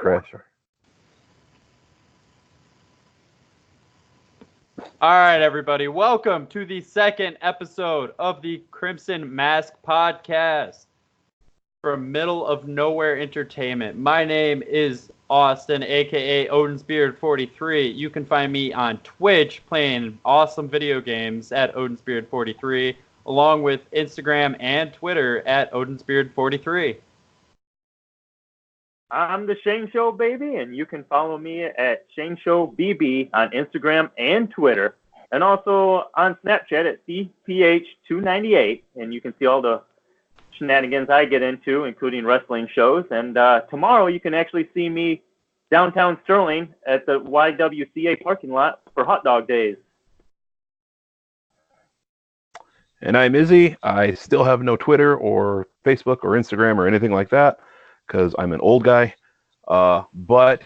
Crasher. All right, everybody. Welcome to the second episode of the Crimson Mask podcast from Middle of Nowhere Entertainment. My name is Austin, aka Odin's Beard 43. You can find me on Twitch playing awesome video games at Odin's Beard 43, along with Instagram and Twitter at Odin's Beard 43. I'm the Shane Show baby, and you can follow me at Shane Show BB on Instagram and Twitter, and also on Snapchat at CPH298. And you can see all the shenanigans I get into, including wrestling shows. And tomorrow you can actually see me downtown Sterling at the YWCA parking lot for hot dog days. And I'm Izzy. I still have no Twitter or Facebook or Instagram or anything like that because I'm an old guy. But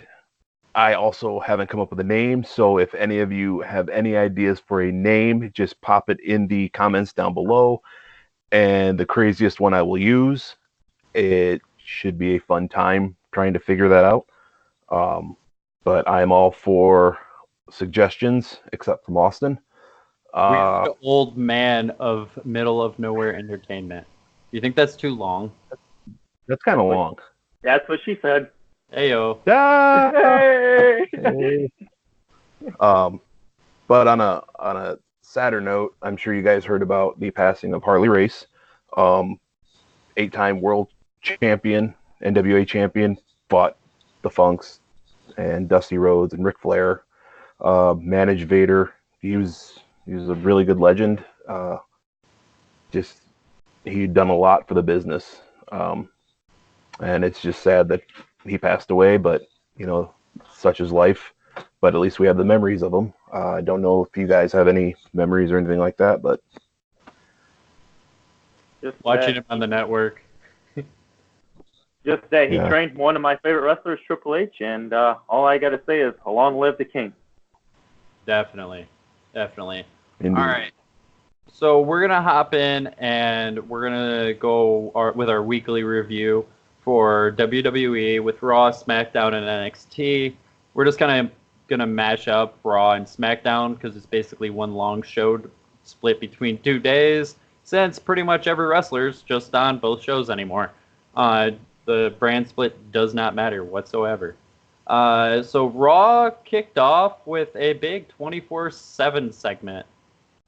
I also haven't come up with a name. So if any of you have any ideas for a name, just pop it in the comments down below. And the craziest one I will use. It should be a fun time trying to figure that out. But I'm all for suggestions, except from Austin. We're the old man of Middle of Nowhere Entertainment. Do you think that's too long? That's kind of long. That's what she said. Heyo. Hey! But on a sadder note, I'm sure you guys heard about the passing of Harley Race, 8-time world champion, NWA champion, fought the Funks and Dusty Rhodes and Ric Flair, managed Vader. He was a really good legend. He'd done a lot for the business. And it's just sad that he passed away, but, such is life. But at least we have the memories of him. I don't know if you guys have any memories or anything like that, but... Just watching him on the network. Just that he trained one of my favorite wrestlers, Triple H, and all I got to say is, long live the king. Definitely. Indeed. All right. So we're going to hop in and we're going to go with our weekly review for WWE with Raw, SmackDown, and NXT. We're just kind of going to mash up Raw and SmackDown because it's basically one long show split between 2 days since pretty much every wrestler's just on both shows anymore. The brand split does not matter whatsoever. So Raw kicked off with a big 24/7 segment.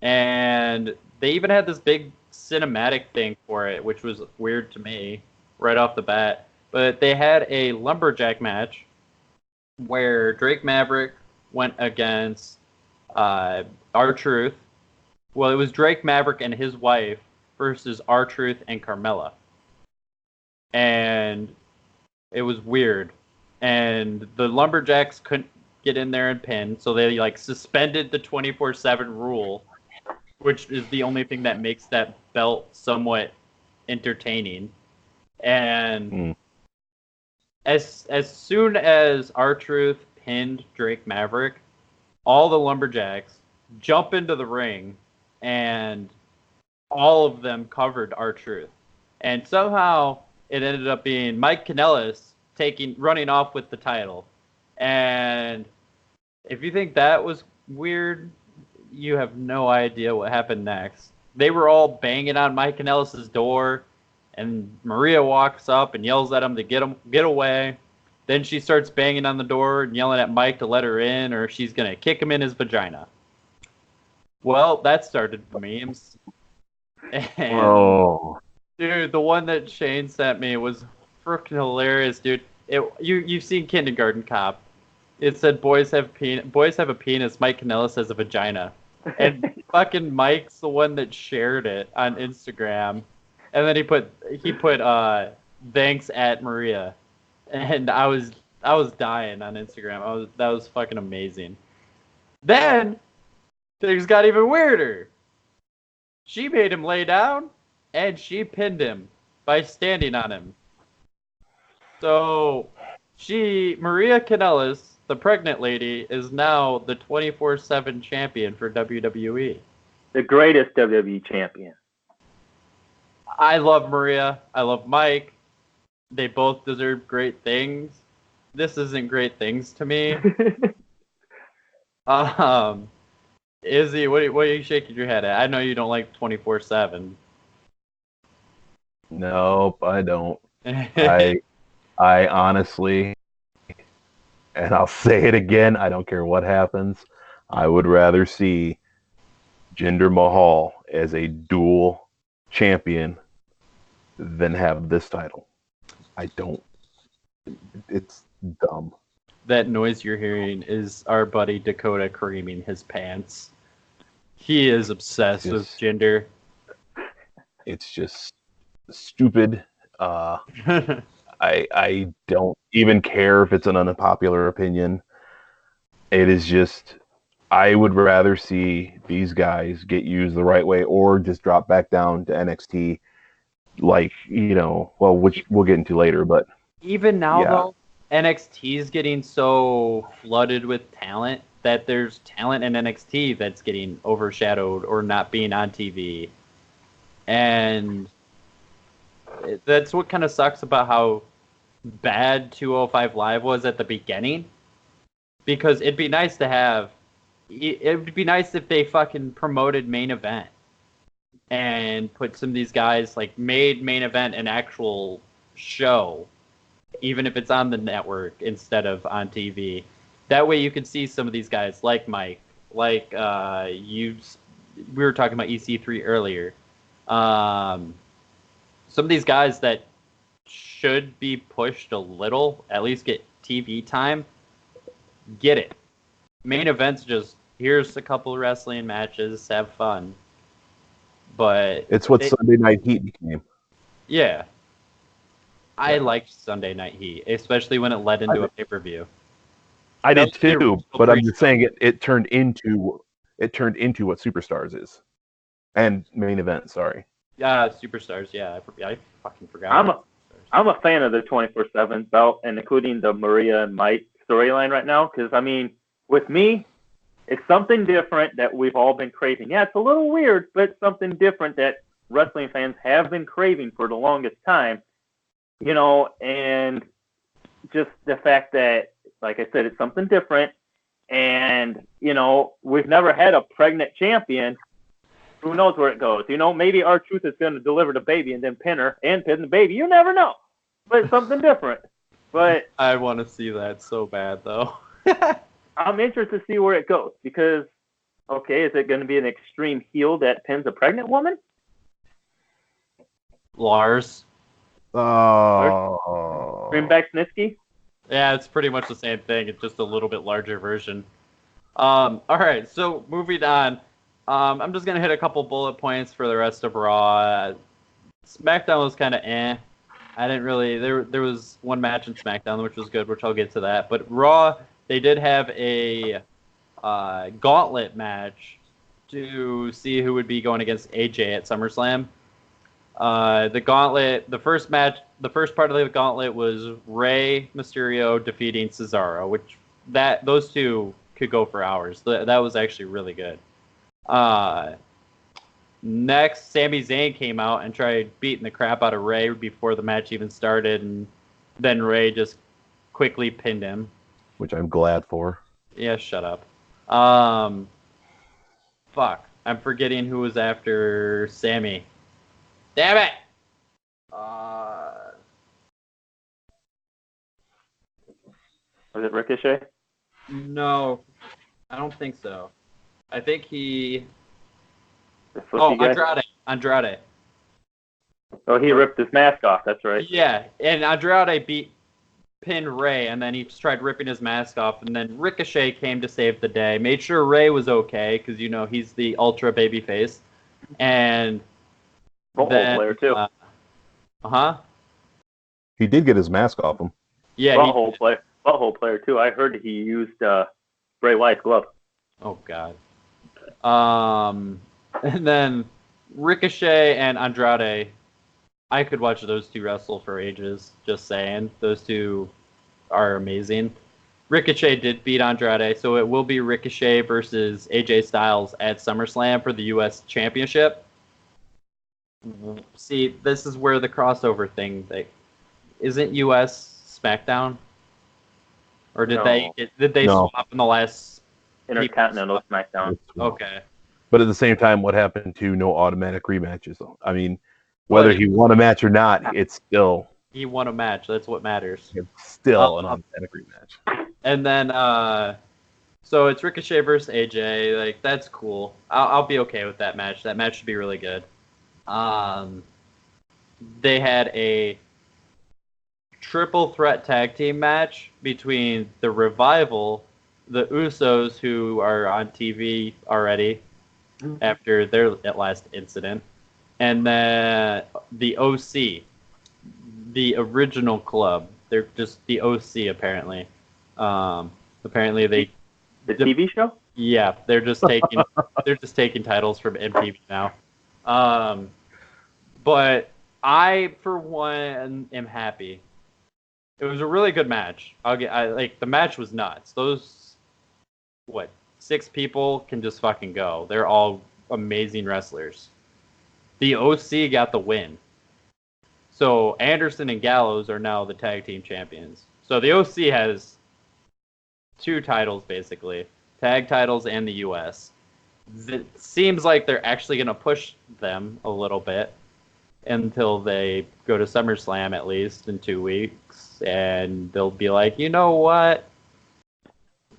And they even had this big cinematic thing for it, which was weird to me right off the bat. But they had a lumberjack match where Drake Maverick went against R-Truth. Well, it was Drake Maverick and his wife versus R-Truth and Carmella. And it was weird. And the lumberjacks couldn't get in there and pin, so they suspended the 24/7 rule, which is the only thing that makes that belt somewhat entertaining. And as soon as R-Truth pinned Drake Maverick, all the lumberjacks jump into the ring, and all of them covered R-Truth. And somehow it ended up being Mike Kanellis running off with the title. And if you think that was weird, you have no idea what happened next. They were all banging on Mike Kanellis' door, and Maria walks up and yells at him to get away. Then she starts banging on the door and yelling at Mike to let her in, or she's gonna kick him in his vagina. Well, that started memes. And, dude, the one that Shane sent me was freaking hilarious, dude. You've seen Kindergarten Cop. It said boys have a penis, Mike Kanellis has a vagina. And fucking Mike's the one that shared it on Instagram. And then he put thanks at Maria. And I was dying on Instagram. That was fucking amazing. Then things got even weirder. She made him lay down and she pinned him by standing on him. So Maria Kanellis, the pregnant lady, is now the 24/7 champion for WWE. The greatest WWE champion. I love Maria. I love Mike. They both deserve great things. this isn't great things to me. Izzy, what are you shaking your head at? I know you don't like 24/7. Nope, I don't. I honestly, and I'll say it again, I don't care what happens. I would rather see Jinder Mahal as a dual champion than have this title. I don't. It's dumb. That noise you're hearing is our buddy Dakota creaming his pants. He is obsessed with Jinder. It's just stupid. I don't even care if it's an unpopular opinion. It is just, I would rather see these guys get used the right way or just drop back down to NXT, like, which we'll get into later. But even now, though, NXT is getting so flooded with talent that there's talent in NXT that's getting overshadowed or not being on TV. And that's what kind of sucks about how bad 205 Live was at the beginning. Because it'd be nice to have... It would be nice if they fucking promoted Main Event and put some of these guys, made Main Event an actual show, even if it's on the network instead of on TV. That way you could see some of these guys, like Mike, we were talking about EC3 earlier. Some of these guys that should be pushed a little, at least get TV time, get it. Main Event's just, here's a couple of wrestling matches, have fun. But it's what Sunday Night Heat became. Yeah. I liked Sunday Night Heat, especially when it led into a pay-per-view. I did too, but I'm just saying it turned into what Superstars is. And Main Event, sorry. Yeah, Superstars, yeah. I fucking forgot. I'm a fan of the 24/7 belt, and including the Maria and Mike storyline right now, because, I mean, with me, it's something different that we've all been craving. Yeah, it's a little weird, but it's something different that wrestling fans have been craving for the longest time. And just the fact that, like I said, it's something different. And, we've never had a pregnant champion. Who knows where it goes? Maybe R-Truth is going to deliver the baby and then pin her and pin the baby. You never know. But it's something different. But I want to see that so bad, though. I'm interested to see where it goes because, okay, is it going to be an extreme heel that pins a pregnant woman? Lars. Oh. Greenback Snitsky? Yeah, it's pretty much the same thing. It's just a little bit larger version. All right, so moving on. I'm just going to hit a couple bullet points for the rest of Raw. SmackDown was kind of eh. I didn't really... There was one match in SmackDown, which was good, which I'll get to that. But Raw, they did have a gauntlet match to see who would be going against AJ at SummerSlam. The gauntlet, the first part of the gauntlet was Rey Mysterio defeating Cesaro, which those two could go for hours. That was actually really good. Next, Sami Zayn came out and tried beating the crap out of Rey before the match even started, and then Rey just quickly pinned him. Which I'm glad for. Yeah, shut up. Fuck. I'm forgetting who was after Sami. Damn it! Was it Ricochet? No, I don't think so. I think he... Andrade. Oh, he ripped his mask off, that's right. Yeah, and Andrade pinned Rey, and then he tried ripping his mask off, and then Ricochet came to save the day, made sure Rey was okay, because, he's the ultra babyface, and... Butthole player, too. He did get his mask off him. Yeah, butthole player, too. I heard he used Bray Wyatt's glove. Oh, God. And then Ricochet and Andrade, I could watch those two wrestle for ages, just saying. Those two are amazing. Ricochet did beat Andrade, so it will be Ricochet versus AJ Styles at SummerSlam for the U.S. Championship. See, this is where the crossover thing... Isn't U.S. SmackDown? Or did No. they No. swap in the last? Intercontinental SmackDown. Okay. But at the same time, what happened to no automatic rematches? I mean, whether Well, he won a match or not, it's still He won a match. That's what matters. an automatic rematch. And then, so it's Ricochet versus AJ. Like, that's cool. I'll be okay with that match. That match should be really good. They had a triple threat tag team match between the Revival, the Usos, who are on TV already after their last incident, and then the OC, the original club. They're just the OC apparently. Apparently they. The TV show? Yeah, they're just taking titles from MTV now. But I, for one, am happy. It was a really good match. The match was nuts. Those 6 people can just fucking go. They're all amazing wrestlers. The OC got the win. So Anderson and Gallows are now the tag team champions. So the OC has 2 titles basically, tag titles and the US. It seems like they're actually going to push them a little bit until they go to SummerSlam at least in 2 weeks, and they'll be like, you know what?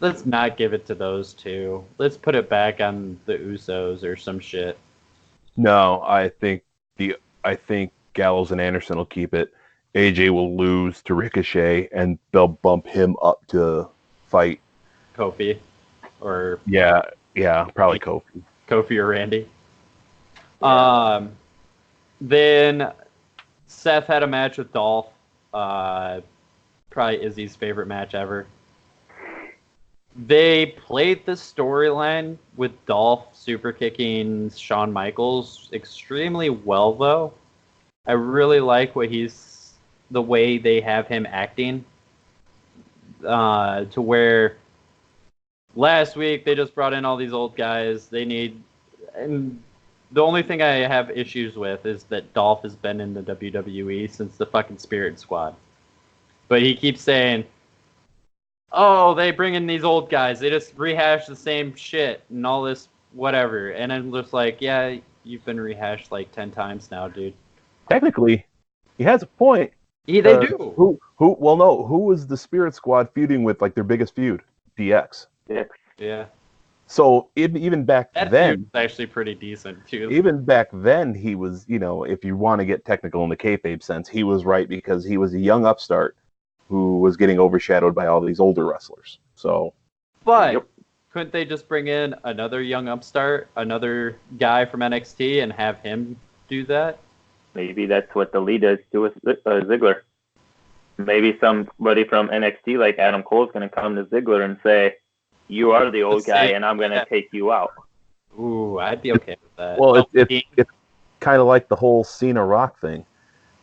Let's not give it to those 2. Let's put it back on the Usos or some shit. No, I think Gallows and Anderson will keep it. AJ will lose to Ricochet, and they'll bump him up to fight Kofi, or yeah, probably Kofi. Kofi or Randy. Then Seth had a match with Dolph. Probably Izzy's favorite match ever. They played the storyline with Dolph super kicking Shawn Michaels extremely well, though. I really like the way they have him acting. To where last week they just brought in all these old guys. And the only thing I have issues with is that Dolph has been in the WWE since the fucking Spirit Squad. But he keeps saying, oh, they bring in these old guys. They just rehash the same shit and all this whatever. And I'm just like, yeah, you've been rehashed like 10 times now, dude. Technically, he has a point. Yeah, they do. Who was the Spirit Squad feuding with, like, their biggest feud? DX. Yeah. So even back That then, feud was actually pretty decent too. even back then, he was, if you want to get technical in the kayfabe sense, he was right because he was a young upstart who was getting overshadowed by all these older wrestlers. So, But couldn't they just bring in another young upstart, another guy from NXT, and have him do that? Maybe that's what the lead does to Ziggler. Maybe somebody from NXT like Adam Cole is going to come to Ziggler and say, you are the old guy, and I'm going to take you out. Ooh, I'd be okay with that. well, it's kind of like the whole Cena Rock thing.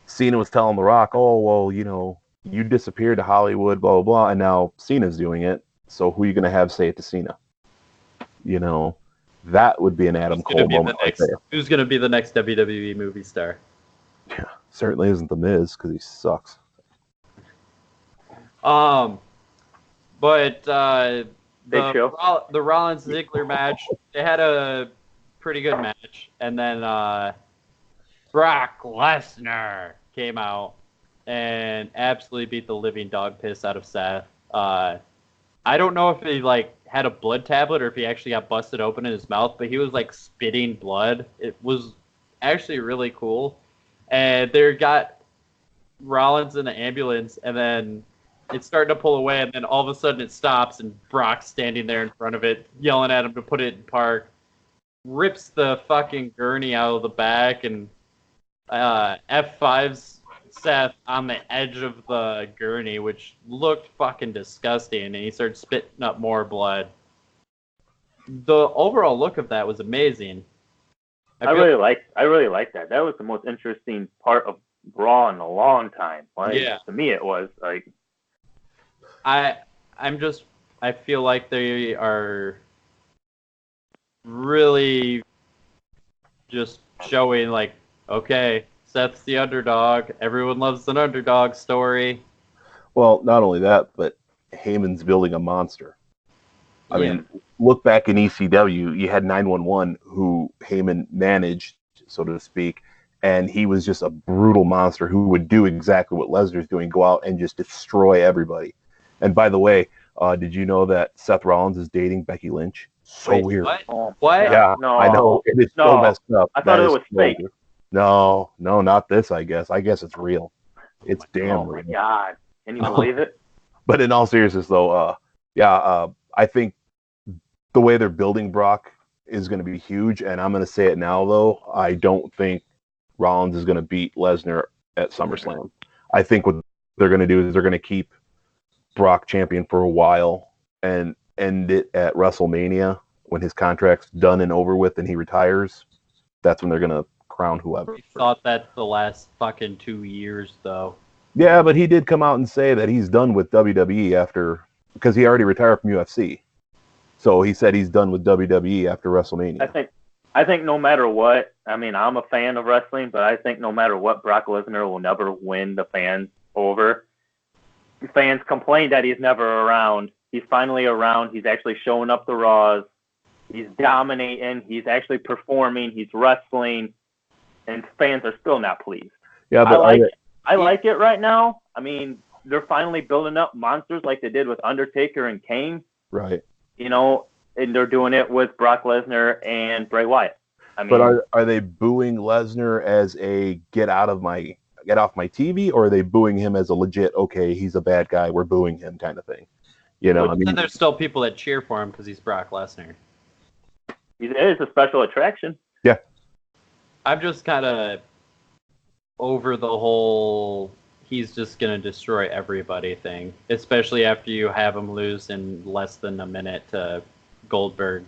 Cena was telling The Rock, oh, well, you disappeared to Hollywood, blah, blah, blah, and now Cena's doing it, so who are you going to have say it to Cena? That would be an Adam Cole moment right there. Who's going to be the next WWE movie star? Yeah, certainly isn't The Miz, because he sucks. But the Rollins Ziggler match, they had a pretty good match, and then Brock Lesnar came out and absolutely beat the living dog piss out of Seth. I don't know if he had a blood tablet or if he actually got busted open in his mouth, but he was spitting blood. It was actually really cool. And they got Rollins in the ambulance, and then it's starting to pull away, and then all of a sudden it stops, and Brock's standing there in front of it, yelling at him to put it in park. Rips the fucking gurney out of the back, and F5's Seth on the edge of the gurney, which looked fucking disgusting, and he started spitting up more blood. The overall look of that was amazing. I really like that. That was the most interesting part of Raw in a long time. To me, it was I feel like they are really just showing okay, Seth's the underdog. Everyone loves an underdog story. Well, not only that, but Heyman's building a monster. I Yeah. mean, look back in ECW, you had 911 who Heyman managed, so to speak, and he was just a brutal monster who would do exactly what Lesnar's doing, go out and just destroy everybody. And by the way, did you know that Seth Rollins is dating Becky Lynch? So Wait, weird. What? Oh, What? Yeah, No. I know. It is so No. messed up. I thought That it is was so fake. weird. No, not this, I guess. I guess it's real. It's damn Oh my real. God! Can you believe it? But in all seriousness, though, I think the way they're building Brock is going to be huge. And I'm going to say it now, though. I don't think Rollins is going to beat Lesnar at SummerSlam. I think what they're going to do is they're going to keep Brock champion for a while and end it at WrestleMania when his contract's done and over with and he retires. That's when they're going to crown whoever. We thought that the last fucking 2 years, though. Yeah, but he did come out and say that he's done with WWE after, because he already retired from UFC. So he said he's done with WWE after WrestleMania. I think no matter what, I mean, I'm a fan of wrestling, but I think no matter what, Brock Lesnar will never win the fans over. Fans complain that he's never around. He's finally around. He's actually showing up the Raws. He's dominating. He's actually performing. He's wrestling. And fans are still not pleased. Yeah, but I like it right now. I mean, they're finally building up monsters like they did with Undertaker and Kane. right. You know, and they're doing it with Brock Lesnar and Bray Wyatt. I mean, But are they booing Lesnar as a get off my TV, or are they booing him as a legit, okay, he's a bad guy, we're booing him kind of thing? You know, But I mean, then there's still people that cheer for him because he's Brock Lesnar. it is a special attraction. I'm just kind of over the whole he's just going to destroy everybody thing, especially after you have him lose in less than a minute to Goldberg.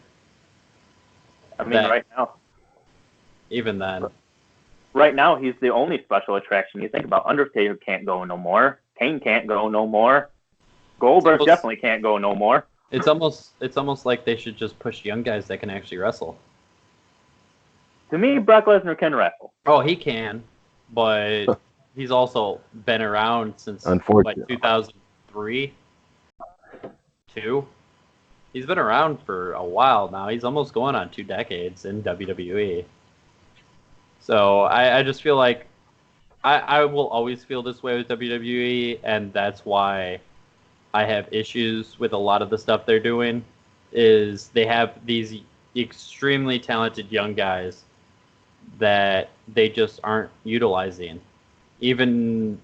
I mean, That- right now, Even then. he's the only special attraction. You think about Undertaker can't go no more. Kane can't go no more. Goldberg It's almost- definitely can't go no more. It's almost like they should just push young guys that can actually wrestle. To me, Brock Lesnar can wrestle. Oh, he can, but he's also been around since like Unfortunately. 2003, 2. He's been around for a while now. He's almost going on 2 decades in WWE. So I just feel like I will always feel this way with WWE, and that's why I have issues with a lot of the stuff they're doing. Is they have these extremely talented young guys that they just aren't utilizing. Even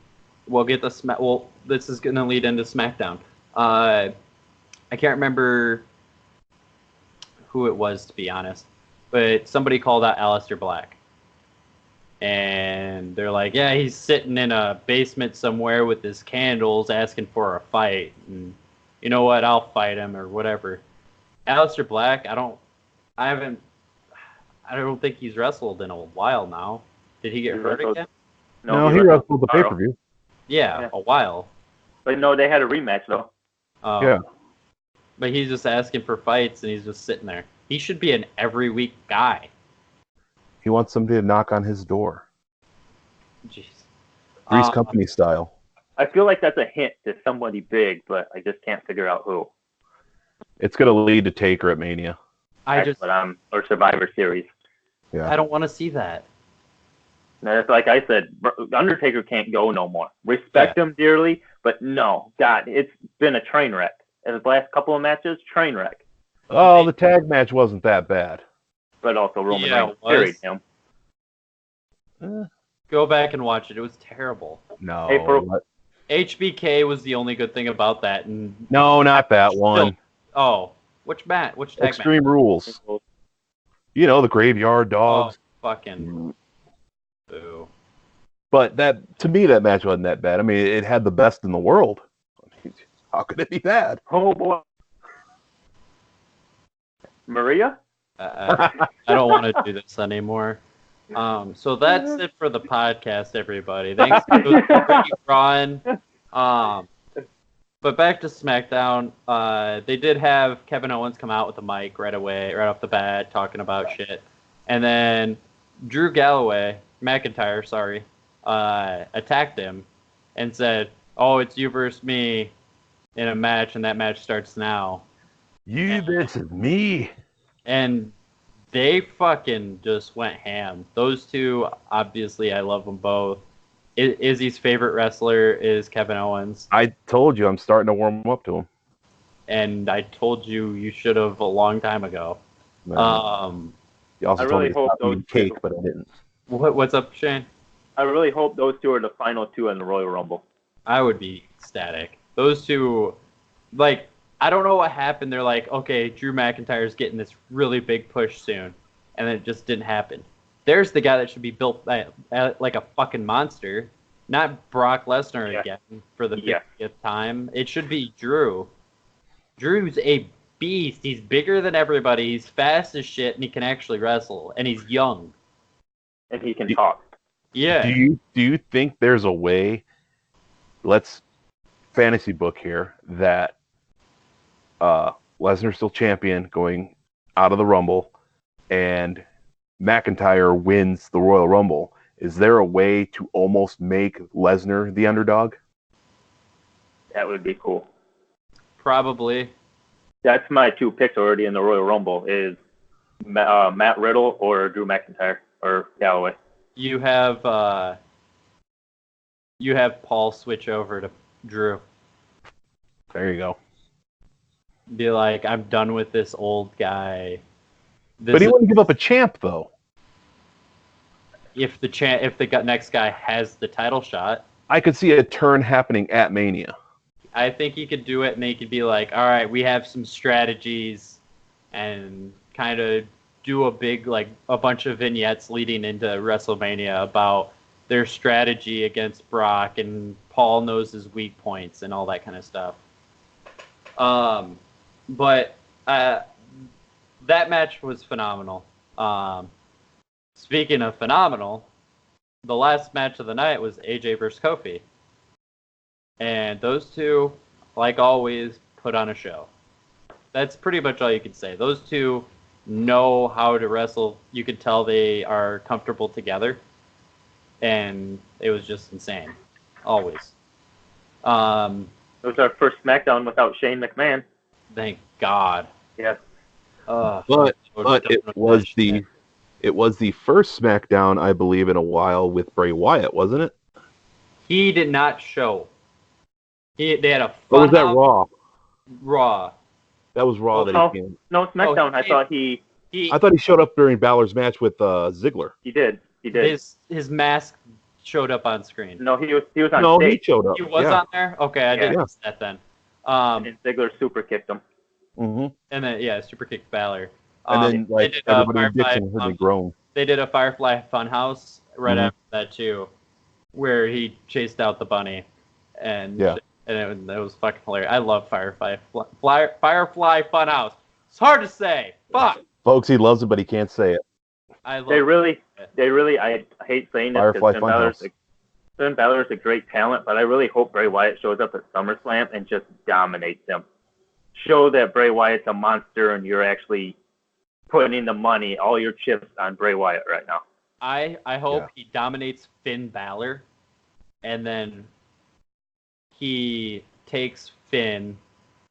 we'll get the well, this is going to lead into SmackDown. I can't remember who it was, to be honest, but somebody called out Aleister Black. And they're like, yeah, he's sitting in a basement somewhere with his candles asking for a fight. And you know what? I'll fight him or whatever. Aleister Black, I don't think he's wrestled in a while now. Did he get He's hurt wrestled- again? No, he wrestled the tomorrow. pay-per-view. Yeah, a while. But no, they had a rematch though. Yeah. But he's just asking for fights and he's just sitting there. He should be an every week guy. He wants somebody to knock on his door. Jeez. Three's Company style. I feel like that's a hint to somebody big, but I just can't figure out who. It's going to lead to Taker at Mania. Or Survivor Series. Yeah. I don't want to see that. And it's like I said, Undertaker can't go no more. Respect him dearly, but no, God, it's been a train wreck. In the last couple of matches, train wreck. Oh, the tag match wasn't that bad. But also Roman Yeah, Reigns it was. carried him. Go back and watch it. It was terrible. No. Hey, HBK was the only good thing about that. And No, not that one. which match? Which tag Extreme Rules. You know, the Graveyard match? Dogs. Oh, fucking boo. But to me, that match wasn't that bad. I mean, it had the best in the world. How could it be bad? Oh boy. Maria? I don't want to do this anymore. So that's it for the podcast, everybody. Thanks for the great run. But back to SmackDown. They did have Kevin Owens come out with the mic right off the bat, talking about shit. And then Drew McIntyre, attacked him and said, "Oh, it's you versus me. in a match, and that match starts now. You versus me. And they fucking just went ham. Those two, obviously, I love them both. Izzy's favorite wrestler is Kevin Owens. I told you I'm starting to warm up to him. And I told you should have a long time ago. You also I told really me to hope stop those eating cake, two- but I didn't. What's up, Shane? I really hope those two are the final two in the Royal Rumble. I would be ecstatic. Those two, like, I don't know what happened. They're like, okay, Drew McIntyre's getting this really big push soon. And then it just didn't happen. There's the guy that should be built like a fucking monster. Not Brock Lesnar again for the 50th time. It should be Drew. Drew's a beast. He's bigger than everybody. He's fast as shit, and he can actually wrestle. And he's young. And he can talk. Yeah. Do you think there's a way? Let's fantasy book here that Lesnar's still champion going out of the Rumble, and McIntyre wins the Royal Rumble. Is there a way to almost make Lesnar the underdog? That would be cool. Probably. That's my two picks already in the Royal Rumble is Matt Riddle or Drew McIntyre or Galloway. You have Paul switch over to Drew. There you go. Be like, I'm done with this old guy. But he wouldn't give up a champ, though. If the next guy has the title shot, I could see a turn happening at Mania. I think he could do it, and they could be like, all right, we have some strategies, and kind of do a bunch of vignettes leading into WrestleMania about their strategy against Brock, and Paul knows his weak points and all that kind of stuff. But that match was phenomenal. Speaking of phenomenal, the last match of the night was AJ versus Kofi. And those two, like always, put on a show. That's pretty much all you could say. Those two know how to wrestle. You could tell they are comfortable together. And it was just insane. Always. It was our first SmackDown without Shane McMahon. Thank God. Yes. But it was the first SmackDown, I believe, in a while with Bray Wyatt, wasn't it? He did not show. They had a Or was that Raw? Raw. That was Raw that he came. No, SmackDown. Oh, I thought he showed up during Balor's match with Ziggler. He did. His mask showed up on screen. No, he was on No, stage. he showed up. He was on there? Okay, I didn't miss that then. And Ziggler super kicked him. Mm-hmm. And then, super kicked Balor. And then, everybody in Dixon heard me groan. They did a Firefly Funhouse right after that, too, where he chased out the bunny. And it was fucking hilarious. I love Firefly Funhouse. It's hard to say. Fuck. Folks, he loves it, but he can't say it. They really, I hate saying this Firefly because Funhouse. Finn Balor's a great talent, but I really hope Bray Wyatt shows up at SummerSlam and just dominates him. Show that Bray Wyatt's a monster and you're actually putting the money, all your chips on Bray Wyatt right now. I hope he dominates Finn Balor, and then he takes Finn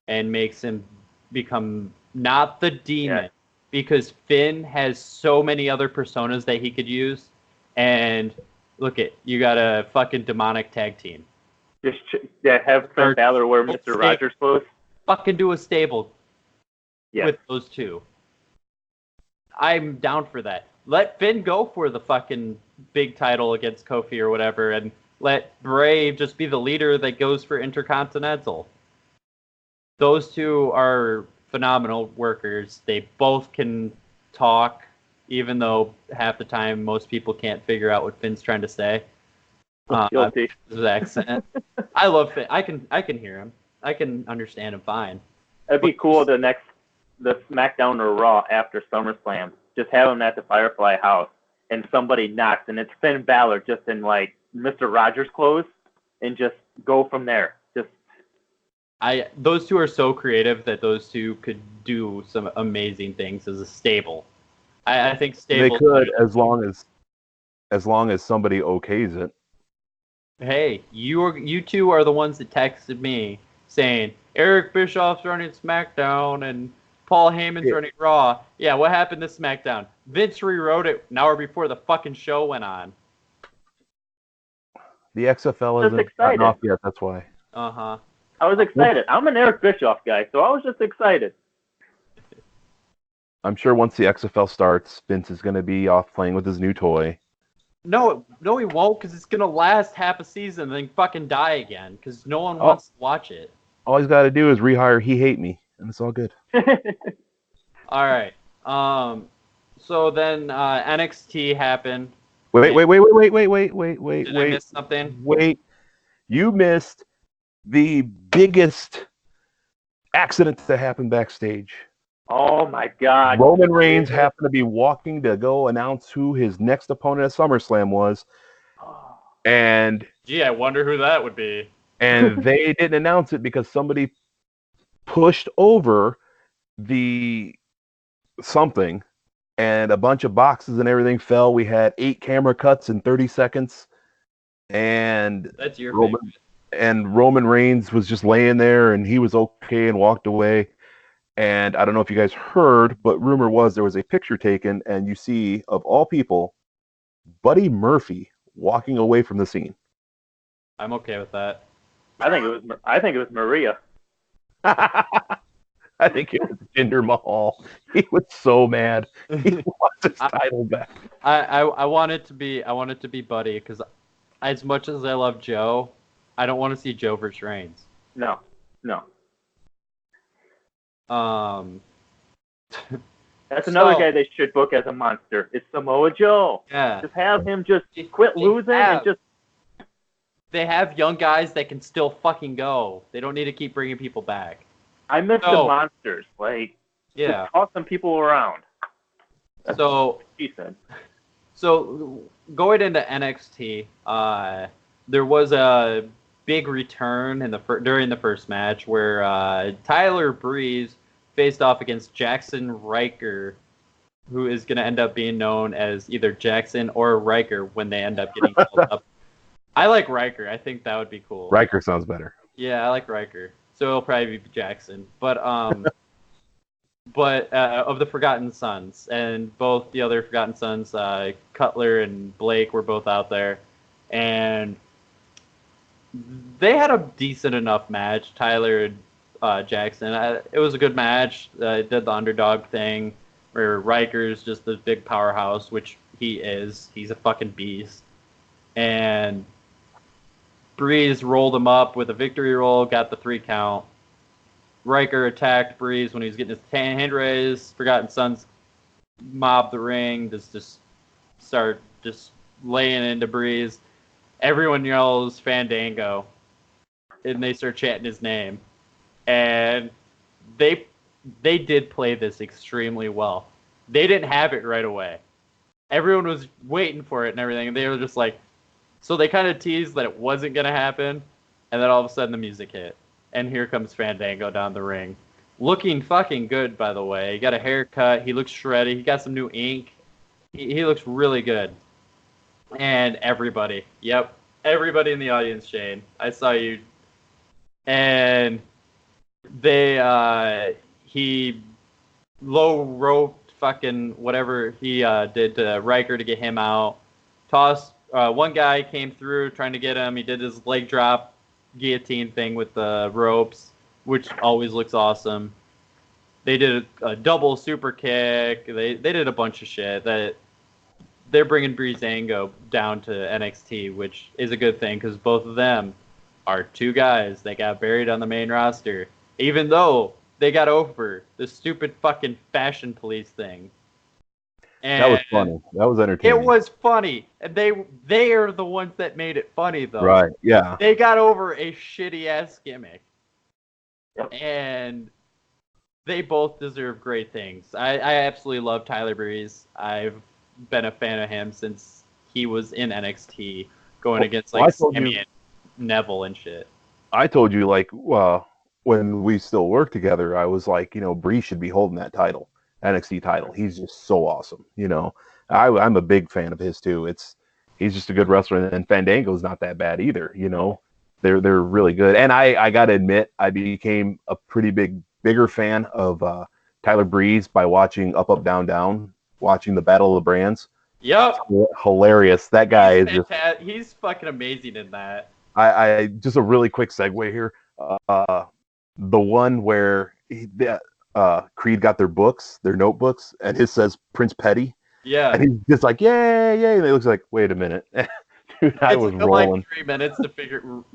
and makes him become not the demon, because Finn has so many other personas that he could use, and look you got a fucking demonic tag team. Just have Finn Balor wear Mr. Rogers' clothes. Fucking do a stable with those two. I'm down for that. Let Finn go for the fucking big title against Kofi or whatever, and let Bray just be the leader that goes for Intercontinental. Those two are phenomenal workers. They both can talk, even though half the time most people can't figure out what Finn's trying to say. Guilty. His accent. I love Finn. I can hear him. I can understand him fine. That'd be cool. The SmackDown or Raw after SummerSlam, just have him at the Firefly house, and somebody knocks, and it's Finn Balor just in like Mr. Rogers' clothes, and just go from there. Those two are so creative that those two could do some amazing things as a stable. I think stable. They could, as long as somebody okays it. Hey, you two are the ones that texted me saying, Eric Bischoff's running SmackDown and Paul Heyman's running Raw. Yeah, what happened to SmackDown? Vince rewrote it an hour before the fucking show went on. The XFL Just isn't excited. gotten off yet. That's why. Uh-huh. I was excited. I'm an Eric Bischoff guy, so I was just excited. I'm sure once the XFL starts, Vince is going to be off playing with his new toy. No, he won't, because it's gonna last half a season and then fucking die again, because no one wants to watch it. All he's got to do is rehire He Hate Me, and it's all good. All right. So then NXT happened. Wait. Did I miss something? Wait. You missed the biggest accident that happened backstage. Oh my God! Roman Reigns happened to be walking to go announce who his next opponent at SummerSlam was, and Gee, I wonder who that would be. And they didn't announce it because somebody pushed over the something, and a bunch of boxes and everything fell. We had 8 camera cuts in 30 seconds, and That's your Roman, favorite. and Roman Reigns was just laying there, and he was okay and walked away. And I don't know if you guys heard, but rumor was there was a picture taken, and you see, of all people, Buddy Murphy walking away from the scene. I'm okay with that. I think it was Maria. I think it was Jinder Mahal. He was so mad. He wants his title back. I want it to be Buddy, because as much as I love Joe, I don't want to see Joe versus Reigns. No. That's another guy they should book as a monster. It's Samoa Joe. Yeah. Just have him just quit losing and just. They have young guys that can still fucking go. They don't need to keep bringing people back. I miss the monsters. Like, yeah, just toss some people around. That's what he said. So going into NXT, there was a big return in during the first match where Tyler Breeze faced off against Jackson Riker, who is going to end up being known as either Jackson or Riker when they end up getting called up. I like Riker. I think that would be cool. Riker sounds better. Yeah, I like Riker. So it'll probably be Jackson. But of the Forgotten Sons, and both the other Forgotten Sons, Cutler and Blake, were both out there, and they had a decent enough match. Tyler and Jackson. It was a good match. It did the underdog thing, where Riker's just the big powerhouse, which he is. He's a fucking beast. And Breeze rolled him up with a victory roll, got the 3 count. Riker attacked Breeze when he was getting his hand raised. Forgotten Sons mobbed the ring, just start laying into Breeze. Everyone yells Fandango, and they start chanting his name. And they did play this extremely well. They didn't have it right away. Everyone was waiting for it and everything, and they were just like, so they kind of teased that it wasn't going to happen, and then all of a sudden the music hit. And here comes Fandango down the ring. Looking fucking good, by the way. He got a haircut. He looks shreddy. He got some new ink. He looks really good. And everybody in the audience, Shane, I saw you. And he low roped fucking whatever he did to Riker to get him out. Tossed, one guy came through trying to get him. He did his leg drop guillotine thing with the ropes, which always looks awesome. They did a double super kick. They did a bunch of shit. That they're bringing Breezango down to NXT, which is a good thing because both of them are 2 guys that got buried on the main roster, even though they got over the stupid fucking fashion police thing. And that was funny. That was entertaining. It was funny. And they are the ones that made it funny, though. Right, yeah. They got over a shitty-ass gimmick. Yep. And they both deserve great things. I absolutely love Tyler Breeze. I've been a fan of him since he was in NXT, going against Sammy and Neville and shit. I told you, when we still worked together, I was like, Breeze should be holding that title, NXT title. He's just so awesome. I'm a big fan of his too. He's just a good wrestler, and Fandango's not that bad either. they're really good. And I got to admit, I became a pretty bigger fan of Tyler Breeze by watching Up Up Down Down, watching the Battle of the Brands. Yep. Hilarious. That guy is just he's fucking amazing in that. I just a really quick segue here. The one where Creed got their notebooks, and his says Prince Petty. Yeah. And he's just like, yay, yay. And it looks like, wait a minute. Dude, I was rolling. Like 3 minutes to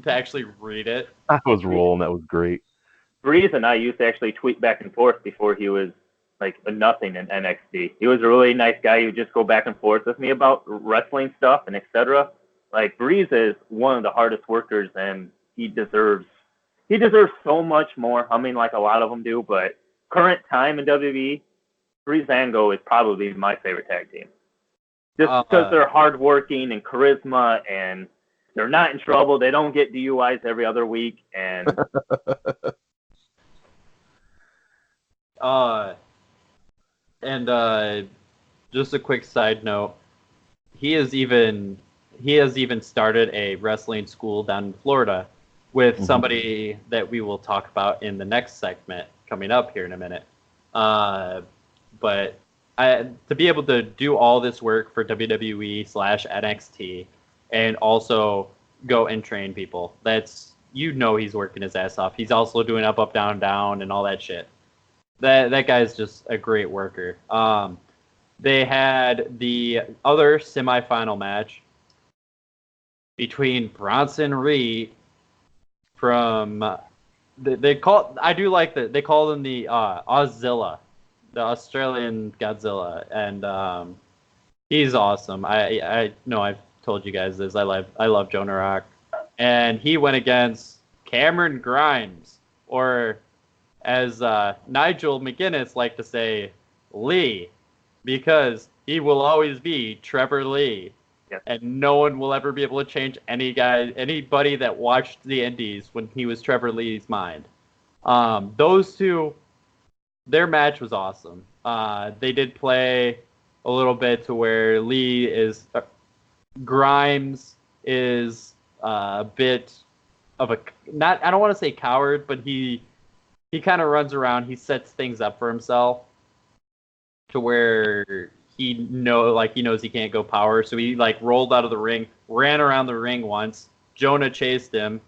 actually read it. I was rolling. That was great. Breeze and I used to actually tweet back and forth before he was like a nothing in NXT. He was a really nice guy. He would just go back and forth with me about wrestling stuff and etc. Like Breeze is one of the hardest workers, and he deserves so much more. I mean, like a lot of them do, but current time in WWE, Breezango is probably my favorite tag team. Just because they're hardworking and charisma, and they're not in trouble. They don't get DUIs every other week, and just a quick side note, he has even started a wrestling school down in Florida with somebody that we will talk about in the next segment coming up here in a minute. But to be able to do all this work for WWE/NXT and also go and train people, that's, he's working his ass off. He's also doing Up Up Down Down and all that shit. That guy's just a great worker. They had the other semifinal match between Bronson Reed from they call them the Auszilla, the Australian Godzilla, and he's awesome. I know I've told you guys this. I love Jonah Rock, and he went against Cameron Grimes, or as Nigel McGuinness liked to say, Lee, because he will always be Trevor Lee. Yes. And no one will ever be able to change anybody that watched the Indies when he was Trevor Lee's mind. Those two, their match was awesome. They did play a little bit to where Grimes is a bit of a, I don't want to say coward, but he kind of runs around. He sets things up for himself to where he knows he can't go power. So he rolled out of the ring, ran around the ring once. Jonah chased him.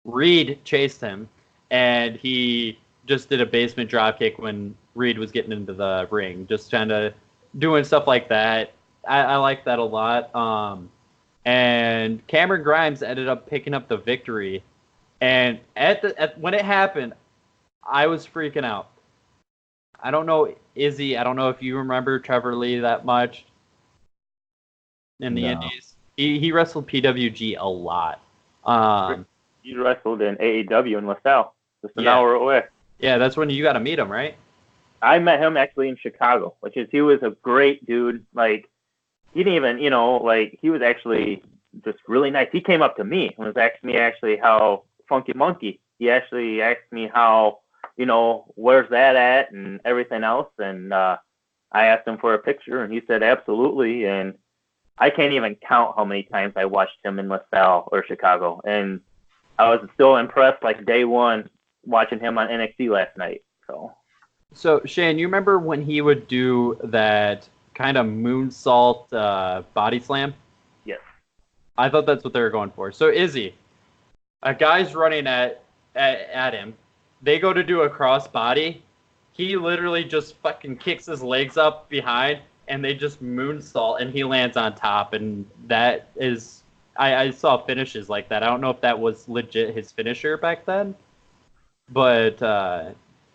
Reed chased him, and he just did a basement dropkick when Reed was getting into the ring, just kind of doing stuff like that. I like that a lot. And Cameron Grimes ended up picking up the victory. And when it happened, I was freaking out. I don't know, Izzy, I don't know if you remember Trevor Lee that much in the Indies. He wrestled PWG a lot. He wrestled in AEW in LaSalle, just an hour away. Yeah, that's when you got to meet him, right? I met him actually in Chicago, he was a great dude. Like, he didn't even, he was actually just really nice. He came up to me and was asking me actually how Funky Monkey. He actually asked me how, where's that at and everything else. And I asked him for a picture, and he said absolutely. And I can't even count how many times I watched him in LaSalle or Chicago. And I was still impressed, day one, watching him on NXT last night. So Shane, you remember when he would do that kind of moonsault body slam? Yes. I thought that's what they were going for. So Izzy, a guy's running at him. They go to do a cross body. He literally just fucking kicks his legs up behind, and they just moonsault, and he lands on top. And that is, I saw finishes like that. I don't know if that was legit his finisher back then, but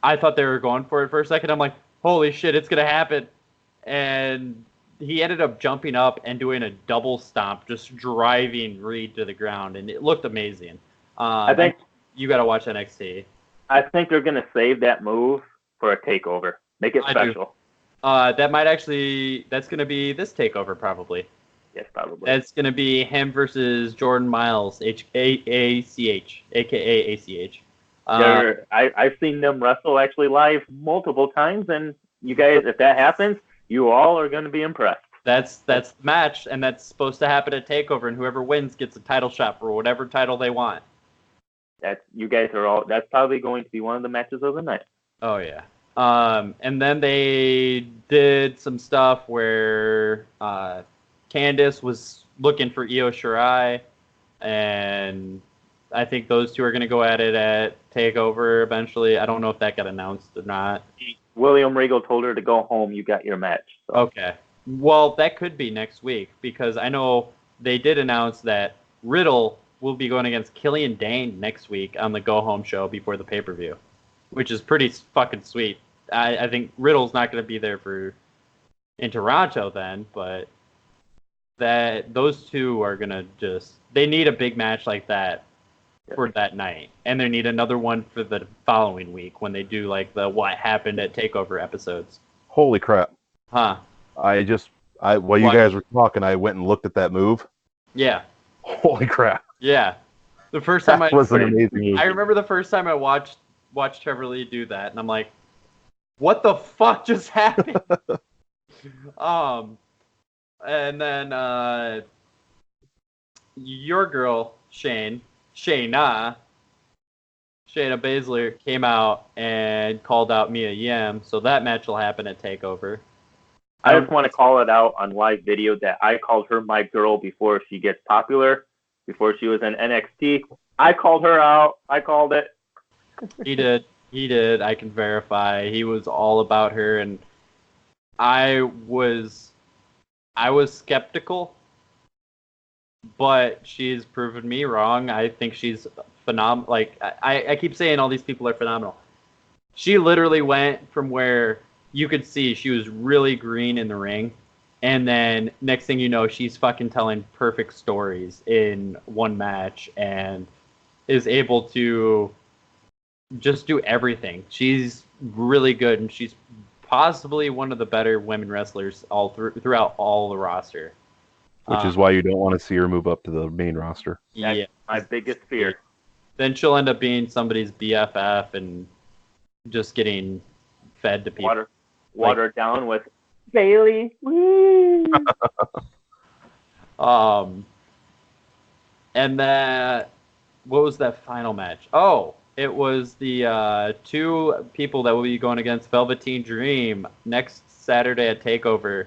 I thought they were going for it for a second. I'm like, holy shit, it's going to happen. And he ended up jumping up and doing a double stomp, just driving Reed to the ground, and it looked amazing. I think you got to watch NXT. I think they're going to save that move for a takeover. Make it special. That's going to be this takeover probably. Yes, probably. That's going to be him versus Jordan Miles, aka ACH. I've seen them wrestle actually live multiple times, and you guys, if that happens, you all are going to be impressed. That's the match, and that's supposed to happen at TakeOver, and whoever wins gets a title shot for whatever title they want. That's probably going to be one of the matches of the night. Oh yeah. And then they did some stuff where Candice was looking for Io Shirai, and I think those two are going to go at it at TakeOver eventually. I don't know if that got announced or not. William Regal told her to go home. You got your match. So. Okay. Well, that could be next week, because I know they did announce that Riddle will be going against Killian Dane next week on the Go Home show before the pay-per-view, which is pretty fucking sweet. I think Riddle's not going to be there in Toronto then, but those two are going to they need a big match like that for that night, and they need another one for the following week when they do like the What Happened at TakeOver episodes. Holy crap. Huh. While you guys were talking, I went and looked at that move. Yeah. Holy crap. Yeah. The first time that was an amazing move. I remember the first time I watched Trevor Lee do that, and I'm like, what the fuck just happened? And then your girl, Shayna Baszler came out and called out Mia Yim, so that match will happen at TakeOver. I just want to call it out on live video that I called her my girl before she gets popular, before she was in NXT. I called her out. I called it. He did. I can verify. He was all about her, and I was skeptical, but she's proven me wrong. I think she's phenomenal. Like, I keep saying all these people are phenomenal. She literally went from where you could see she was really green in the ring, and then next thing you know, she's fucking telling perfect stories in one match and is able to just do everything. She's really good, and she's possibly one of the better women wrestlers throughout all the roster. Which is why you don't want to see her move up to the main roster. Yeah, my biggest fear. Then she'll end up being somebody's BFF and just getting fed to people. Watered down with Bayley. Woo! And then what was that final match? Oh, it was the two people that will be going against Velveteen Dream next Saturday at TakeOver.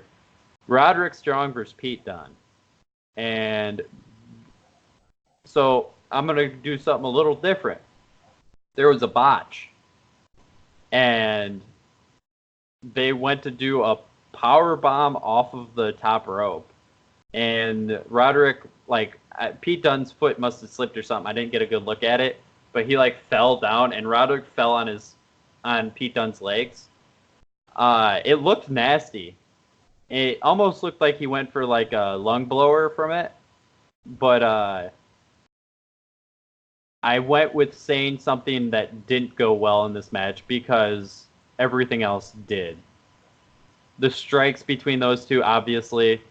Roderick Strong versus Pete Dunne. And so I'm going to do something a little different. There was a botch. And they went to do a power bomb off of the top rope. And Roderick, Pete Dunne's foot must have slipped or something. I didn't get a good look at it. But he fell down, and Roderick fell on Pete Dunne's legs. It looked nasty. It almost looked like he went for a lung blower from it. But I went with saying something that didn't go well in this match because everything else did. The strikes between those two, obviously,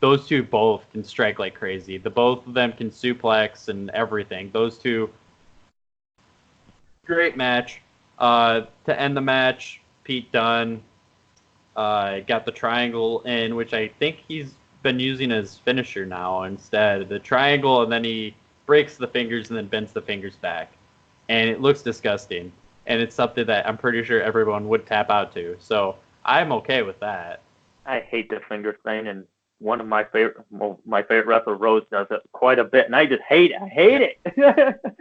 those two both can strike like crazy. Both of them can suplex and everything. Those two. Great match. To end the match, Pete Dunne got the triangle in, which I think he's been using as finisher now instead. The triangle, and then he breaks the fingers and then bends the fingers back. And it looks disgusting. And it's something that I'm pretty sure everyone would tap out to. So I'm okay with that. I hate the finger thing, and one of my favorite wrestler, Rose, does it quite a bit, and I just hate it. I hate it.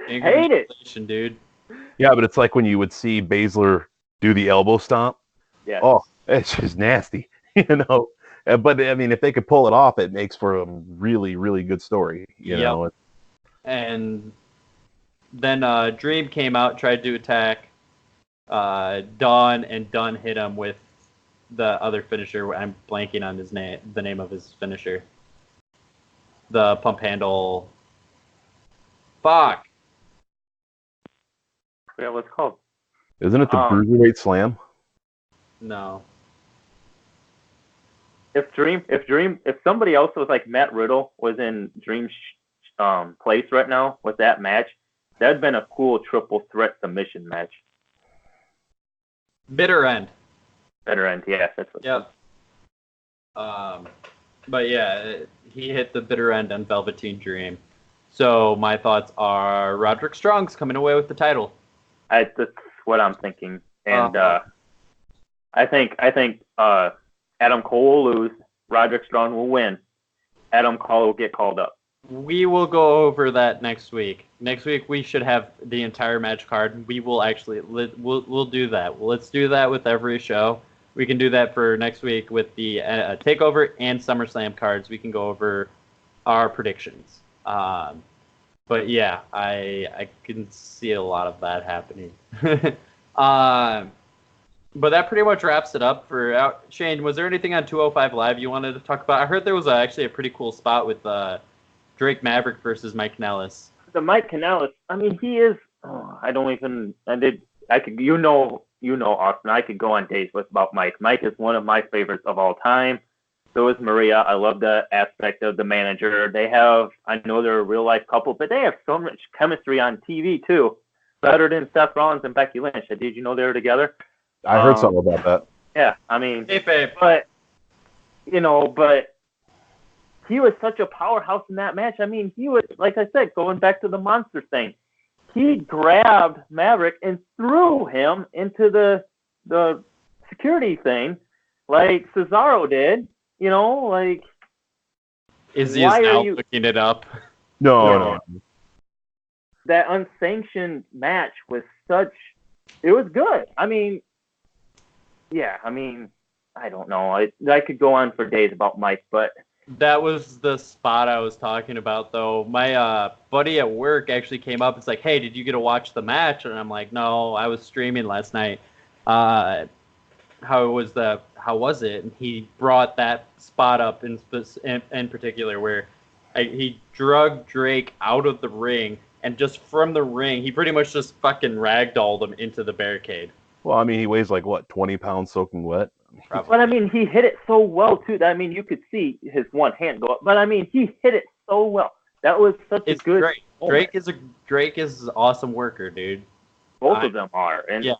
Hate it. Dude. Yeah, but it's like when you would see Baszler do the elbow stomp. Yeah. Oh, it's just nasty, But I mean, if they could pull it off, it makes for a really, really good story, you know. And then Dream came out, tried to attack Dunne, and Dunne hit him with the other finisher. I'm blanking on the name of his finisher. The pump handle. Fuck. Yeah, what's it called? Isn't it the Bruiserweight Slam? No. If somebody else was like Matt Riddle was in Dream's place right now with that match, that'd been a cool triple threat submission match. Bitter end. Bitter end, yes. That's what. Yep. But yeah, he hit the bitter end on Velveteen Dream. So my thoughts are Roderick Strong's coming away with the title. That's what I'm thinking, and I think Adam Cole will lose. Roderick Strong will win. Adam Cole will get called up. We will go over that next week. Next week we should have the entire match card. We will actually we'll do that. Let's do that with every show. We can do that for next week with the Takeover and SummerSlam cards. We can go over our predictions. But yeah, I can see a lot of that happening. But that pretty much wraps it up for Shane. Was there anything on 205 Live you wanted to talk about? I heard there was actually a pretty cool spot with Drake Maverick versus Mike Kanellis. The Mike Kanellis, I mean, he is. Oh, I could, Austin. I could go on days about Mike. Mike is one of my favorites of all time. So is Maria. I love the aspect of the manager. I know they're a real life couple, but they have so much chemistry on TV too. Better than Seth Rollins and Becky Lynch. Did you know they were together? I heard something about that. Yeah, I mean, Hey, but he was such a powerhouse in that match. I mean, he was, like I said, going back to the monster thing. He grabbed Maverick and threw him into the security thing, like Cesaro did. Izzy why is are now you looking it up. No. that unsanctioned match was it was good. I mean, yeah, I don't know. I could go on for days about Mike, but That was the spot I was talking about, though. My buddy at work actually came up. It's like, hey, did you get to watch the match? And I'm like, no, I was streaming last night. How was it? And he brought that spot up in particular where he drug Drake out of the ring, and just from the ring, he pretty much just fucking ragdolled him into the barricade. Well, I mean, he weighs like, what, 20 pounds soaking wet? Probably. But I mean, he hit it so well too. I mean, you could see his one hand go up. But I mean, he hit it so well. That was such a good. Drake is an awesome worker, dude. Both of them are, and yeah,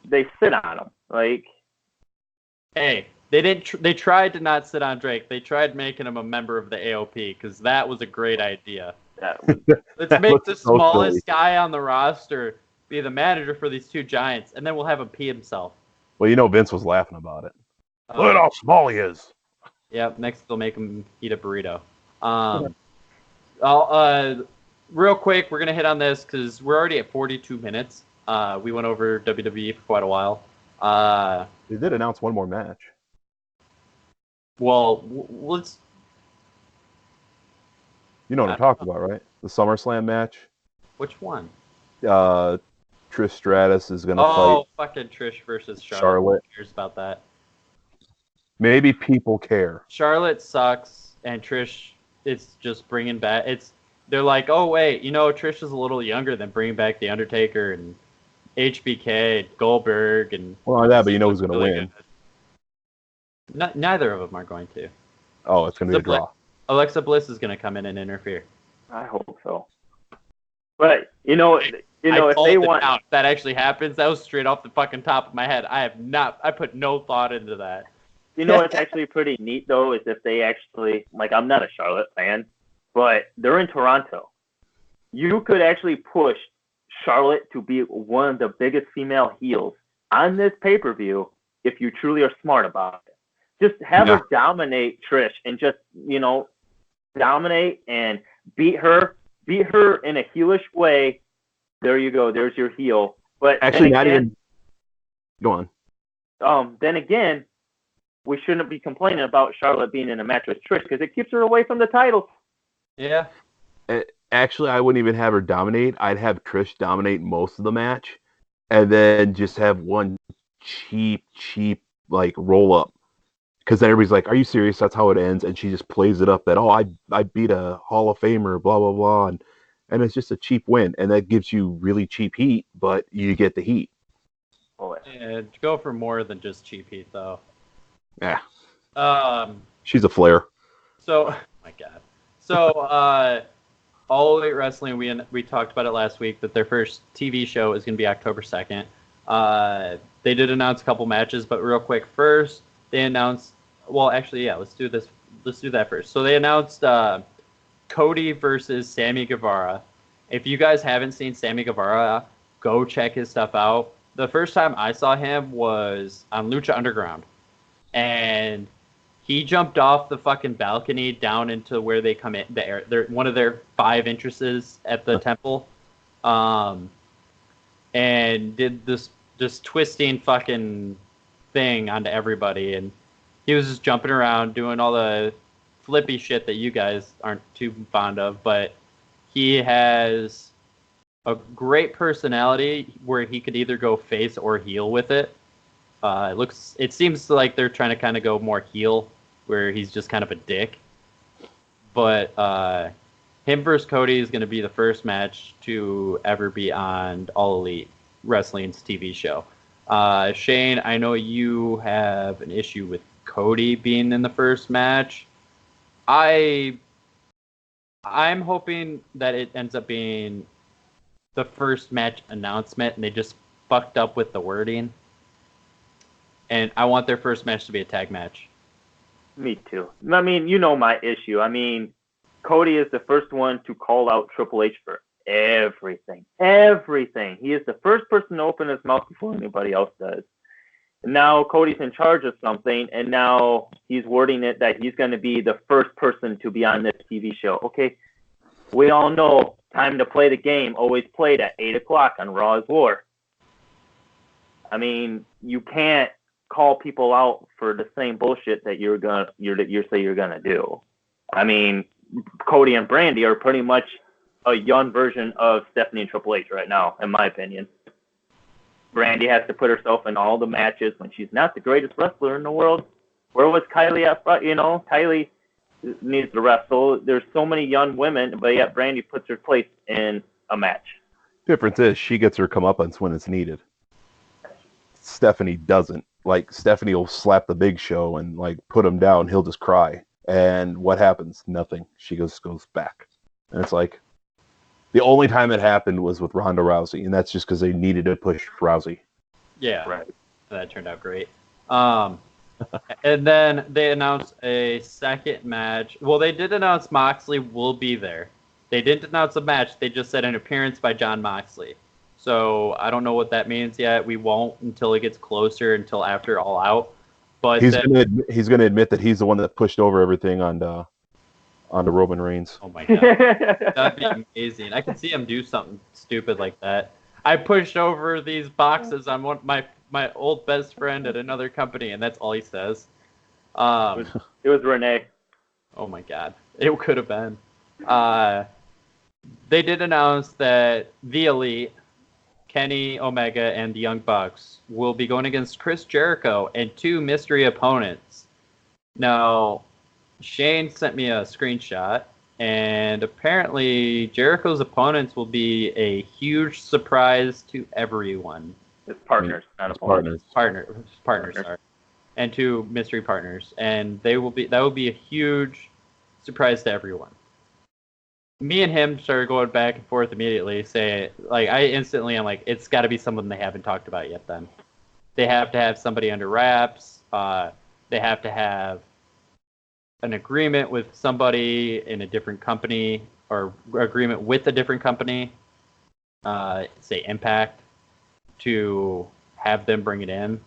they sit on him. Like, hey, they didn't. They tried to not sit on Drake. They tried making him a member of the AOP because that was a great idea. Let's make the smallest guy on the roster be the manager for these two giants, and then we'll have him pee himself. Well, Vince was laughing about it. Look at how small he is. Yep. Next, they'll make him eat a burrito. Real quick, we're gonna hit on this because we're already at 42 minutes. We went over WWE for quite a while. They did announce one more match. Well, let's. You know what I'm talking about, right? The SummerSlam match. Which one? Trish Stratus is going to fight. Oh, fucking Trish versus Charlotte. Who cares about that? Maybe people care. Charlotte sucks, and Trish, it's just bringing back. They're like, oh wait, Trish is a little younger than bringing back The Undertaker and HBK, Goldberg, and. Well, not that, but who's going to win? Neither of them are going to. Oh, it's going to be a draw. Alexa Bliss is going to come in and interfere. I hope so. But if they want, if that actually happens, that was straight off the fucking top of my head. I put no thought into that. What's actually pretty neat though is if they actually, like, I'm not a Charlotte fan, but they're in Toronto. You could actually push Charlotte to be one of the biggest female heels on this pay-per-view if you truly are smart about it. Just have her dominate Trish and just, dominate and beat her in a heelish way. There you go. There's your heel. But actually, not even. Go on. Then again, we shouldn't be complaining about Charlotte being in a match with Trish because it keeps her away from the title. Yeah. Actually, I wouldn't even have her dominate. I'd have Trish dominate most of the match, and then just have one cheap like roll up. Because then everybody's like, "Are you serious? That's how it ends?" And she just plays it up that, "Oh, I beat a Hall of Famer, blah blah blah," and it's just a cheap win, and that gives you really cheap heat, but you get the heat. Oh, yeah, go for more than just cheap heat, though. Yeah. She's a Flair. So, oh my God. So, All Elite Wrestling, we talked about it last week that their first TV show is going to be October 2nd. They did announce a couple matches, but real quick, first they announced. Well, actually, yeah. Let's do this let's do that first. So they announced Cody versus Sammy Guevara. If you guys haven't seen Sammy Guevara, go check his stuff out. The first time I saw him was on Lucha Underground, and he jumped off the fucking balcony down into where they come in, the air. They're one of their 5 entrances at the temple, and did this twisting fucking thing onto everybody, and he was just jumping around doing all the flippy shit that you guys aren't too fond of, but he has a great personality where he could either go face or heel with it. It seems like they're trying to kind of go more heel, where he's just kind of a dick. But him versus Cody is going to be the first match to ever be on All Elite Wrestling's TV show. Shane, I know you have an issue with Cody being in the first match. I'm hoping that it ends up being the first match announcement and they just fucked up with the wording. And I want their first match to be a tag match. Me too. I mean, you know my issue. I mean, Cody is the first one to call out Triple H for everything. Everything. He is the first person to open his mouth before anybody else does. And now Cody's in charge of something, and now he's wording it that he's going to be the first person to be on this TV show. Okay, we all know time to play the game always played at 8 o'clock on Raw's War. I mean, you can't call people out for the same bullshit that you say you're gonna do. I mean, Cody and Brandy are pretty much a young version of Stephanie and Triple H right now, in my opinion. Brandy has to put herself in all the matches when she's not the greatest wrestler in the world. Where was Kylie at? Kylie needs to wrestle. There's so many young women, but yet Brandy puts her place in a match. Difference is she gets her comeuppance when it's needed. Stephanie doesn't. Like, Stephanie will slap the Big Show and, like, put him down. He'll just cry. And what happens? Nothing. She goes back. And it's like, the only time it happened was with Ronda Rousey, and that's just because they needed to push Rousey. Yeah, right. That turned out great. And then they announced a second match. Well, they did announce Moxley will be there. They didn't announce a match. They just said an appearance by Jon Moxley. So I don't know what that means yet. We won't until it gets closer, until after All Out. But he's going to admit that he's the one that pushed over everything onto Roman Reigns. Oh my god, that'd be amazing! I can see him do something stupid like that. I pushed over these boxes on my old best friend at another company, and that's all he says. It was Renee. Oh my god, it could have been. They did announce that the Elite, Kenny Omega and the Young Bucks, will be going against Chris Jericho and 2 mystery opponents. Now, Shane sent me a screenshot, and apparently Jericho's opponents will be a huge surprise to everyone. His partners, not opponents. Partners, sorry. And 2 mystery partners. And that will be a huge surprise to everyone. Me and him started going back and forth immediately, saying, like, I'm like, it's got to be someone they haven't talked about yet then. They have to have somebody under wraps. They have to have an agreement with somebody in a different company, or agreement with a different company, say Impact, to have them bring it in.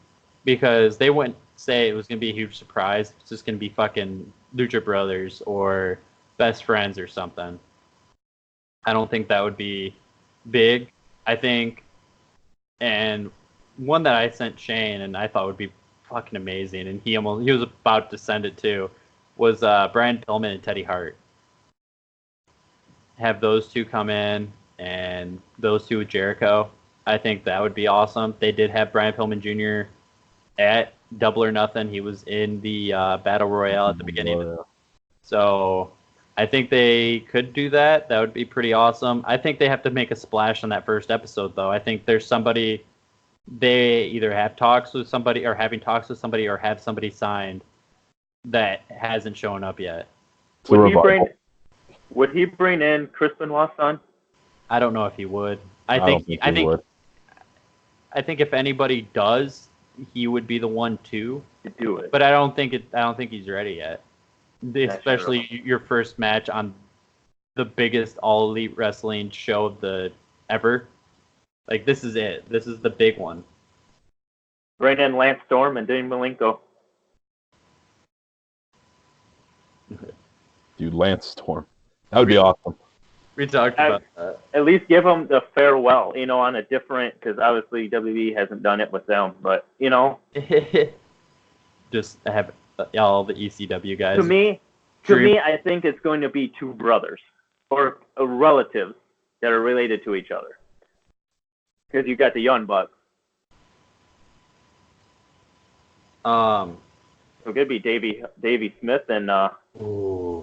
Because they wouldn't say it was going to be a huge surprise. It's just going to be fucking Lucha Brothers or Best Friends or something. I don't think that would be big. I think, and one that I sent Shane and I thought would be fucking amazing, and he was about to send it too, was Brian Pillman and Teddy Hart. Have those 2 come in, and those 2 with Jericho. I think that would be awesome. They did have Brian Pillman Jr. at Double or Nothing. He was in the Battle Royale at the beginning. So I think they could do that. That would be pretty awesome. I think they have to make a splash on that first episode, though. I think there's somebody, they either have talks with somebody or having talks with somebody or have somebody signed that hasn't shown up yet. Would he bring in Chris Benoit's son? I don't know if he would. I think if anybody does, he would be the one to do it. But I don't think he's ready yet. Especially your first match on the biggest All Elite Wrestling show of the ever. Like, this is it. This is the big one. Bring in Lance Storm and Dean Malenko. Dude, Lance Storm. That would be awesome. We talked about that. At least give them the farewell, on a different, because obviously WWE hasn't done it with them, but, Just have all the ECW guys. To me, I think it's going to be two brothers or relatives that are related to each other. Because you got the Young Bucks. So it could be Davey Smith and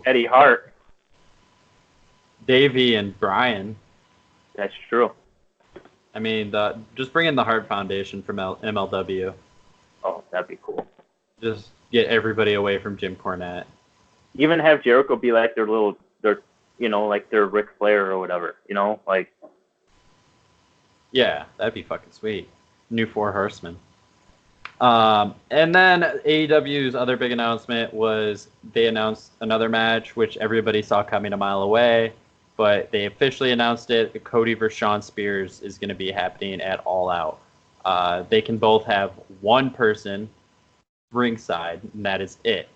Eddie Hart. Davey and Brian. That's true. I mean, just bring in the Hart Foundation from MLW. Oh, that'd be cool. Just get everybody away from Jim Cornette. Even have Jericho be like their like their Ric Flair or whatever, like. Yeah, that'd be fucking sweet. New Four Horsemen. And then AEW's other big announcement was they announced another match, which everybody saw coming a mile away, but they officially announced it. Cody versus Shawn Spears is going to be happening at All Out. They can both have one person ringside, and that is it.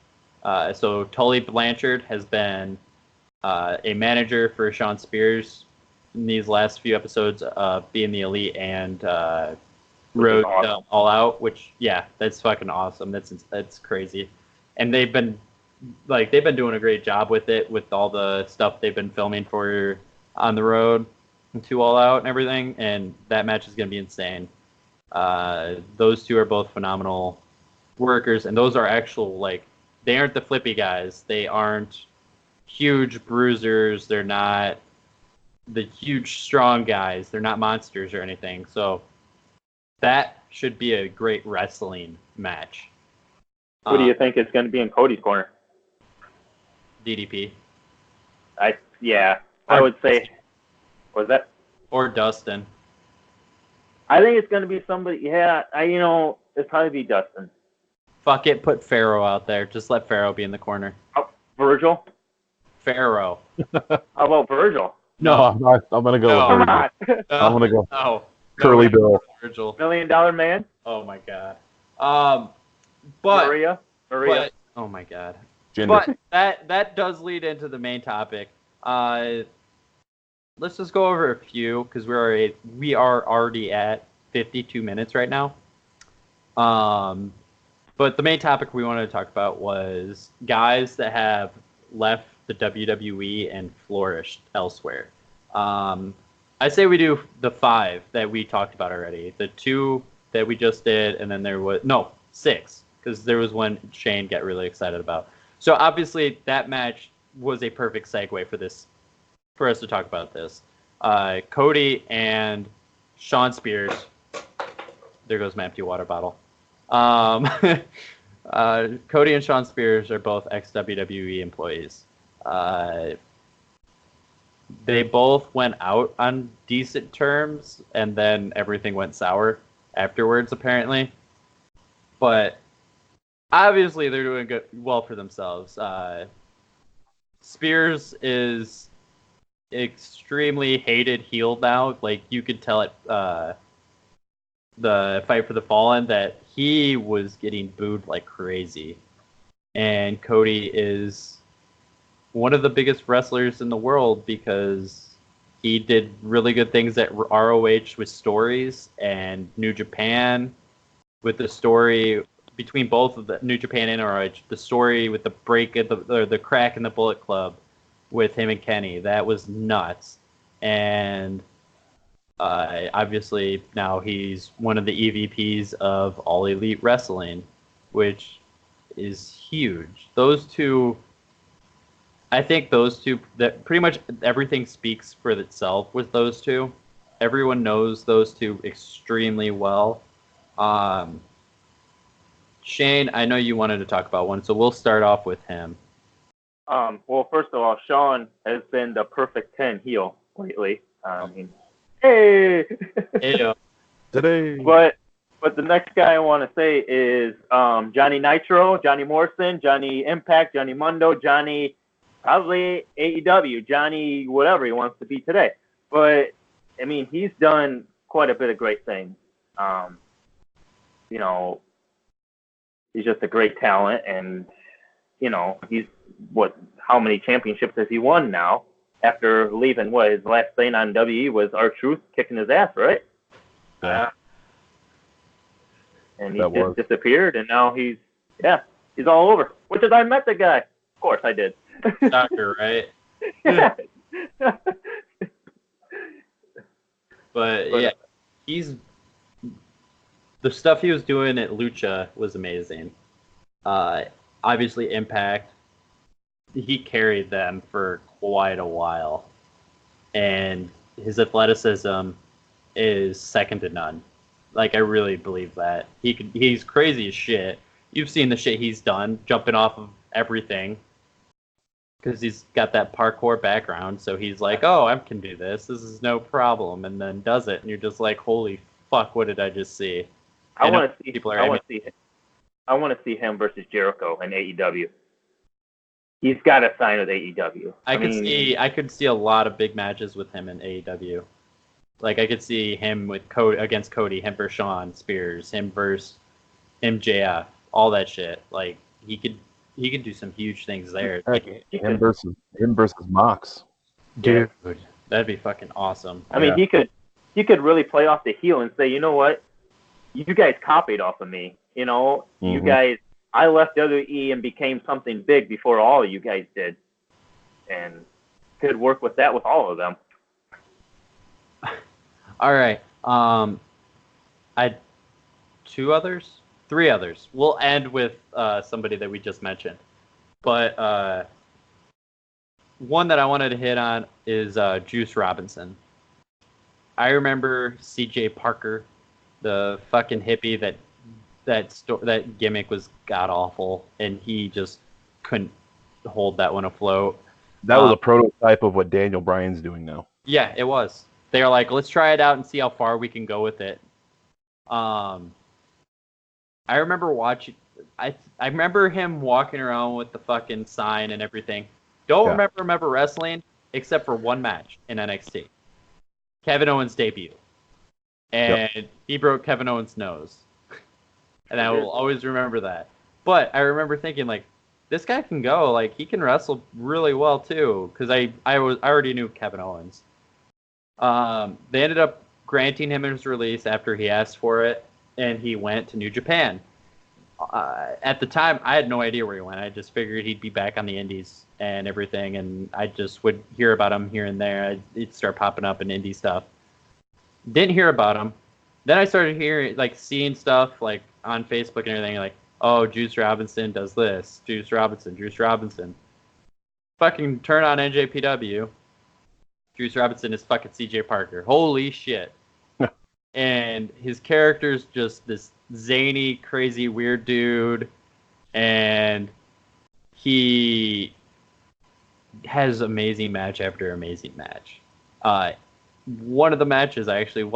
So Tully Blanchard has been a manager for Shawn Spears in these last few episodes of Being the Elite and Road awesome. All Out, which that's fucking awesome. That's crazy, and they've been doing a great job with it, with all the stuff they've been filming for on the road to All Out and everything. And that match is gonna be insane. Those two are both phenomenal workers, and those are actual they aren't the flippy guys. They aren't huge bruisers. They're not the huge strong guys. They're not monsters or anything. So that should be a great wrestling match. What do you think is going to be in Cody's corner? DDP. I would say. Was that? Or Dustin. I think it's going to be somebody. Yeah, it'll probably be Dustin. Fuck it, put Pharaoh out there. Just let Pharaoh be in the corner. Oh, Virgil? Pharaoh. How about Virgil? No, I'm going to go with Virgil. I'm going to go. No. Curly Bill. Virgil. $1 Million Man? Oh, my God. But Maria? But, oh, my God. Gender. But that does lead into the main topic. Let's just go over a few, because we are already at 52 minutes right now. But the main topic we wanted to talk about was guys that have left the WWE and flourished elsewhere. I say we do the 5 that we talked about already. The 2 that we just did, and then there was 6, because there was one Shane got really excited about. So obviously that match was a perfect segue for us to talk about this. Cody and Shawn Spears. There goes my empty water bottle. Cody and Shawn Spears are both ex-WWE employees. They both went out on decent terms, and then everything went sour afterwards, apparently. But obviously, they're doing well for themselves. Spears is extremely hated heel now. Like, you could tell it. The Fight for the Fallen, that he was getting booed like crazy. And Cody is one of the biggest wrestlers in the world because he did really good things at ROH with stories, and New Japan with the story between both of the New Japan and ROH, the story with the break at the crack in the Bullet Club with him and Kenny. That was nuts. And obviously now he's one of the EVPs of All Elite Wrestling, which is huge. I think those two, that pretty much everything speaks for itself with those two. Everyone knows those two extremely well. Shane, I know you wanted to talk about one, so we'll start off with him. Well, first of all, Shawn has been the perfect 10 heel lately. Hey! Today. But But the next guy I want to say is Johnny Nitro, Johnny Morrison, Johnny Impact, Johnny Mundo, Johnny probably AEW, Johnny whatever he wants to be today. But I mean, he's done quite a bit of great things. You know, he's just a great talent, and you know, he's how many championships has he won now? After leaving, his last thing on WWE was R-Truth kicking his ass, right? Yeah. And he just disappeared, and now he's all over. Which is, I met the guy. Of course I did. Doctor, right? But yeah, the stuff he was doing at Lucha was amazing. Obviously, Impact, he carried them for quite a while, and his athleticism is second to none. Like, I really believe that. He's crazy as shit. You've seen the shit he's done, jumping off of everything, because he's got that parkour background, so he's like, oh, I can do this. This is no problem, and then does it, and you're just like, holy fuck, what did I just see? I want to see him versus Jericho in AEW. He's got to sign with AEW. I could see a lot of big matches with him in AEW. Like, I could see him against Cody, him versus Shawn Spears, him versus MJF, all that shit. Like, he could do some huge things there. Like, him versus Mox. Dude, that'd be fucking awesome. I mean, he could really play off the heel and say, you know what? You guys copied off of me. You know, you guys, I left WWE and became something big before all of you guys did. And could work with that with all of them. All right. I 3 others. We'll end with somebody that we just mentioned. But one that I wanted to hit on is Juice Robinson. I remember CJ Parker, the fucking hippie that gimmick was god awful, and he just couldn't hold that one afloat. That was a prototype of what Daniel Bryan's doing now. Yeah, it was. They were like, let's try it out and see how far we can go with it. I remember watching. I remember him walking around with the fucking sign and everything. Don't remember wrestling except for one match in NXT. Kevin Owens' debut. And he broke Kevin Owens' nose. And I will always remember that. But I remember thinking, like, this guy can go. Like, he can wrestle really well, too. Because I already knew Kevin Owens. They ended up granting him his release after he asked for it. And he went to New Japan. At the time, I had no idea where he went. I just figured he'd be back on the indies and everything. And I just would hear about him here and there. He'd start popping up in indie stuff. Didn't hear about him. Then I started hearing, like, seeing stuff, like, on Facebook and everything, like, oh, Juice Robinson does this. Juice Robinson. Fucking turn on NJPW. Juice Robinson is fucking CJ Parker. Holy shit. And his character's just this zany, crazy, weird dude. And he has amazing match after amazing match. One of the matches I actually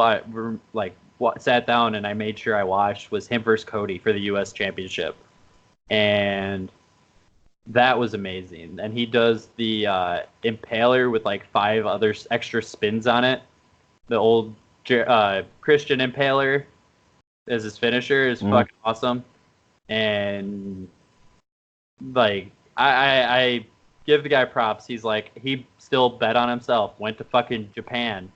sat down and I made sure I watched was him versus Cody for the U.S. Championship. And that was amazing. And he does the Impaler with like 5 other extra spins on it. The old Christian Impaler as his finisher is fucking awesome. And like I give the guy props. He's like, he still bet on himself, went to fucking Japan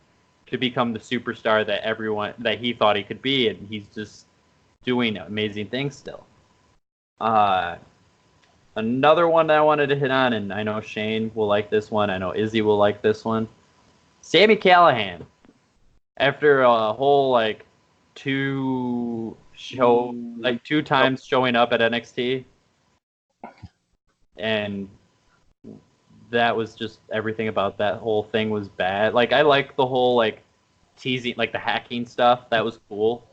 to become the superstar that he thought he could be, and he's just doing amazing things still. Another one that I wanted to hit on, and I know Shane will like this one, I know Izzy will like this one. Sami Callihan. After a whole 2 times showing up at NXT, and that was just everything about that whole thing was bad. Like, I like the whole teasing, the hacking stuff. That was cool.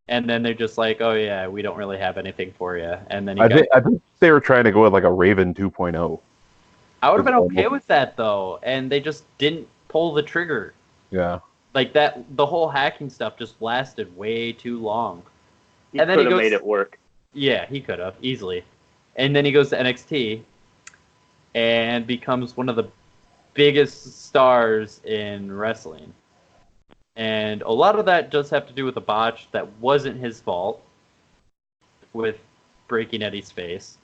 And then they're just like, oh yeah, we don't really have anything for you. And then I think they were trying to go with a Raven 2.0. I would have been okay with that though, and they just didn't pull the trigger. Yeah. Like that, the whole hacking stuff just lasted way too long. He And then could he have goes, made it work. yeah, he could have easily. And then he goes to NXT and becomes one of the biggest stars in wrestling. And a lot of that does have to do with a botch that wasn't his fault with breaking Eddie's face.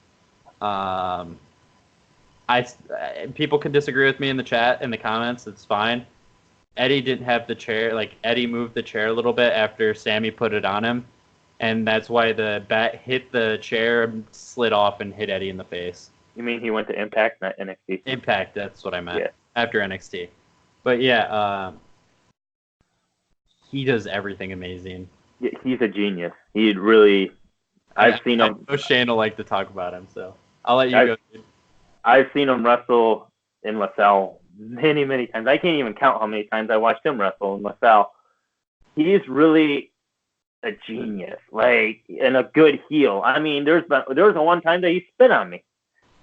People can disagree with me in the chat, in the comments. It's fine. Eddie didn't have the chair. Like, Eddie moved the chair a little bit after Sammy put it on him. And that's why the bat hit the chair, slid off, and hit Eddie in the face. You mean he went to Impact, not NXT? Impact, that's what I meant. Yeah. After NXT. But yeah, he does everything amazing. Yeah, he's a genius. He really. I've seen him. I know Shane will like to talk about him, so I'll let you go. Dude. I've seen him wrestle in LaSalle many, many times. I can't even count how many times I watched him wrestle in LaSalle. He's really a genius, like, and a good heel. I mean, there was a one time that he spit on me,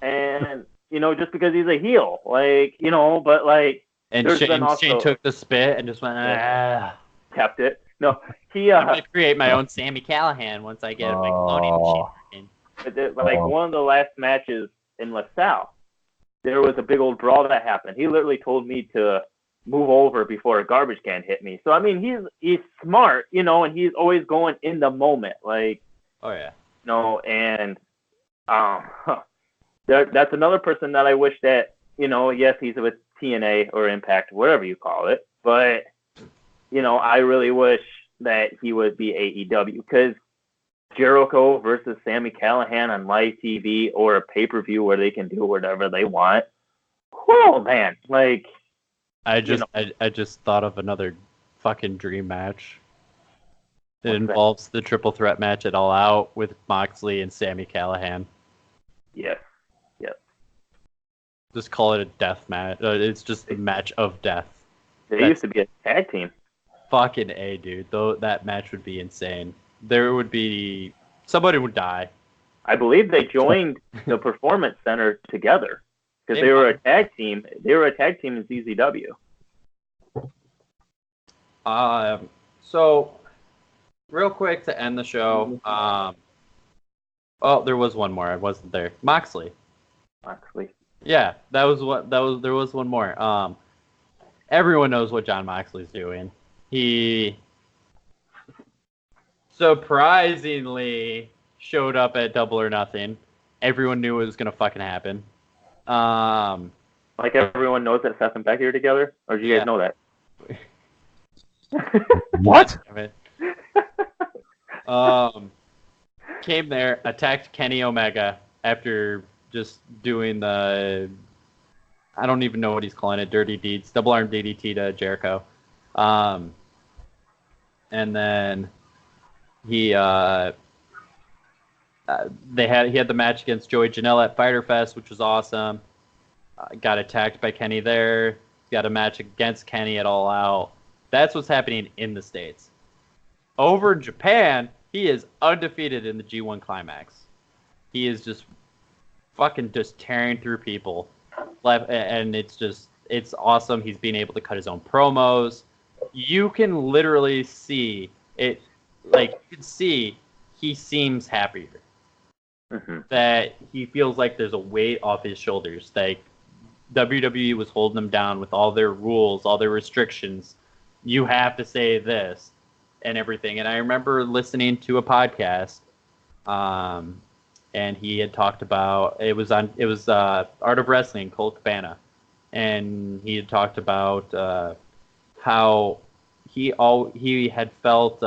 and just because he's a heel, like, but like. And Shane took the spit and just went, kept it. No, he. I'm gonna create my own Sammy Callahan once I get my cloning machine. Like one of the last matches in LaSalle, there was a big old brawl that happened. He literally told me to move over before a garbage can hit me. So I mean, he's smart, and he's always going in the moment, like. Oh yeah. And that's another person that I wish that yes, he's with TNA or Impact, whatever you call it, but I really wish that he would be AEW, because Jericho versus Sammy Callahan on live TV or a pay-per-view where they can do whatever they want. Oh man, like I just thought of another fucking dream match. It involves the triple threat match at All Out with Moxley and Sammy Callahan. Yes. Just call it a death match. It's just a match of death. They used to be a tag team. Fucking A, dude. Though that match would be insane. Somebody would die. I believe they joined the Performance Center together because they were a tag team. They were a tag team in CZW. So real quick to end the show. There was one more. I wasn't there. Moxley. Yeah, there was one more. Everyone knows what Jon Moxley's doing. He surprisingly showed up at Double or Nothing. Everyone knew it was gonna fucking happen. Like everyone knows that Seth and Becky are together, or do you guys know that? What? Came there, attacked Kenny Omega after just doing the, I don't even know what he's calling it, dirty deeds, double arm DDT to Jericho. And then he had the match against Joey Janela at Fyter Fest, which was awesome. Got attacked by Kenny there. Got a match against Kenny at All Out. That's what's happening in the States. Over in Japan, he is undefeated in the G1 Climax. He is just fucking just tearing through people. And it's awesome. He's being able to cut his own promos. You can literally see it, like, you can see he seems happier. Mm-hmm. That he feels like there's a weight off his shoulders. Like, WWE was holding him down with all their rules, all their restrictions. You have to say this and everything. And I remember listening to a podcast, and he had talked about, it was Art of Wrestling, Colt Cabana, and he had talked about how he had felt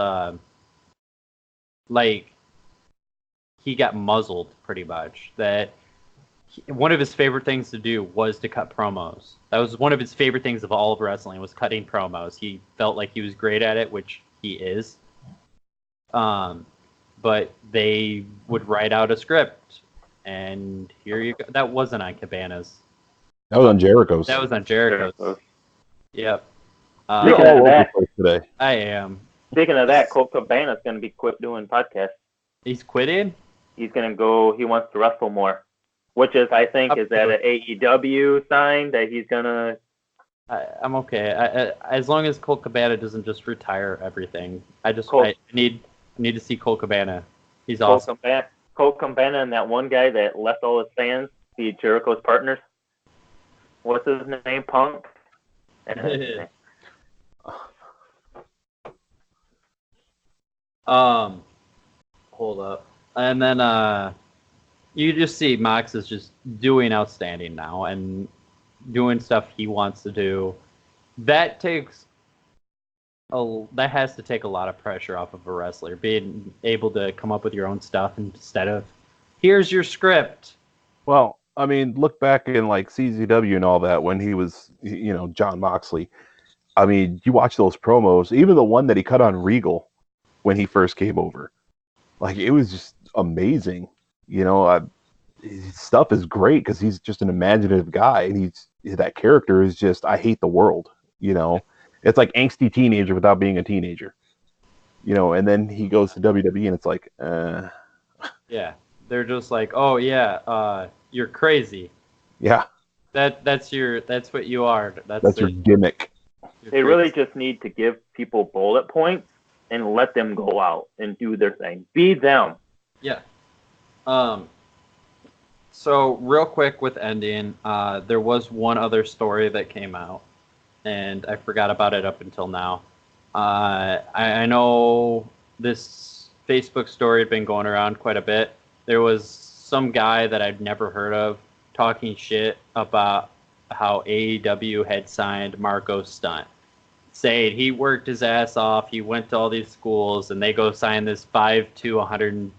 like he got muzzled pretty much. That one of his favorite things to do was to cut promos. That was one of his favorite things of all of wrestling, was cutting promos. He felt like he was great at it, which he is. But they would write out a script, and here you go. That wasn't on Cabana's. That was on Jericho's. That was on Jericho's. Yep. You're all over the place today. I am. Speaking of that, Colt Cabana's going to be quit doing podcasts. He's quitting? He's going to go, he wants to wrestle more, which is, I think, is that an AEW sign that he's going to I'm okay. As long as Colt Cabana doesn't just retire everything. I need to see Colt Cabana. He's awesome. Colt Cabana and that one guy that left all his fans, the Jericho's partners. What's his name? Punk? Hold up. And then you just see Mox is just doing outstanding now and doing stuff he wants to do. That has to take a lot of pressure off of a wrestler, being able to come up with your own stuff instead of here's your script. Well, I mean, look back in like CZW and all that when he was, John Moxley. I mean, you watch those promos, even the one that he cut on Regal when he first came over. Like, it was just amazing. His stuff is great because he's just an imaginative guy, and that character is just, I hate the world. It's like angsty teenager without being a teenager. And then he goes to WWE, and it's like, Yeah, they're just like, oh yeah, you're crazy. Yeah. That's what you are. That's your gimmick. They really just need to give people bullet points and let them go out and do their thing. Be them. Yeah. So real quick with ending, there was one other story that came out, and I forgot about it up until now. I know this Facebook story had been going around quite a bit. There was some guy that I'd never heard of talking shit about how AEW had signed Marco Stunt, saying he worked his ass off, he went to all these schools, and they go sign this 5'2",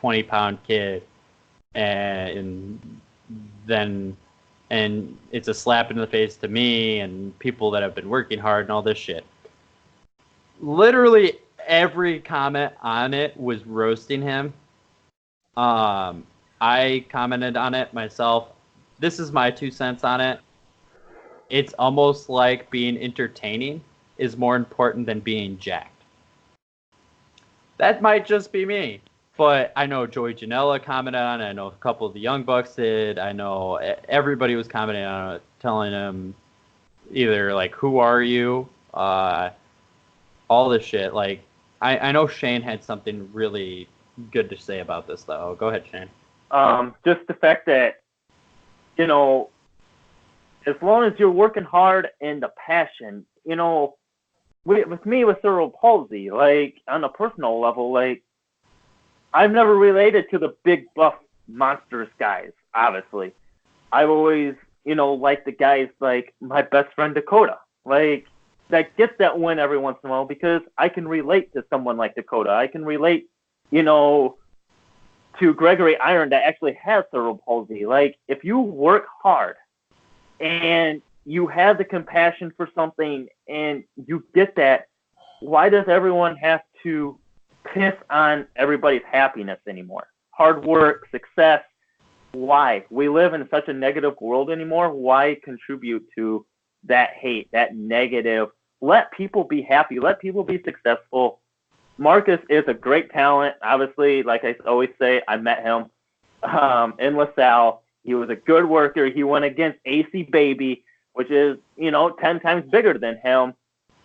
120-pound kid, and it's a slap in the face to me and people that have been working hard and all this shit. Literally every comment on it was roasting him. I commented on it myself. This is my 2 cents on it. It's almost like being entertaining is more important than being jacked. That might just be me, but I know Joey Janela commented on it. I know a couple of the Young Bucks did. I know everybody was commenting on it, telling him either like, who are you? All this shit. Like, I know Shane had something really good to say about this, though. Go ahead, Shane. Just the fact that, as long as you're working hard and the passion, with me with cerebral palsy, like on a personal level, like I've never related to the big buff monstrous guys, obviously. I've always, liked the guys like my best friend Dakota, like that gets that win every once in a while because I can relate to someone like Dakota. I can relate, to Gregory Iron that actually has cerebral palsy. Like, if you work hard and you have the compassion for something and you get that, why does everyone have to piss on everybody's happiness anymore? Hard work, success, why? We live in such a negative world anymore. Why contribute to that hate, that negative? Let people be happy. Let people be successful. Marcus is a great talent. Obviously, like I always say, I met him in LaSalle. He was a good worker. He went against AC Baby, which is, 10 times bigger than him.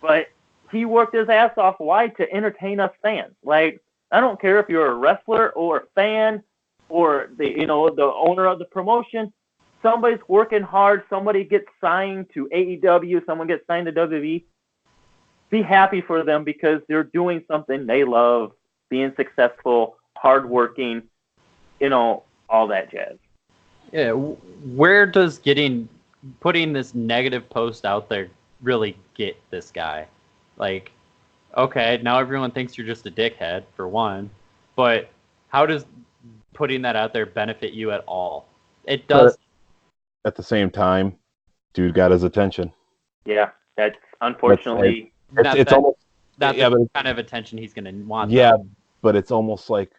But he worked his ass off. Why? To entertain us fans. Like, I don't care if you're a wrestler or a fan or the owner of the promotion. Somebody's working hard. Somebody gets signed to AEW. Someone gets signed to WWE. Be happy for them because they're doing something they love, being successful, hardworking, all that jazz. Yeah, where does putting this negative post out there really get this guy? Like, okay, now everyone thinks you're just a dickhead, for one, but how does putting that out there benefit you at all? It does. At the same time, dude got his attention. Yeah, that's unfortunately... It's almost the kind of attention he's going to want. Yeah, but it's almost like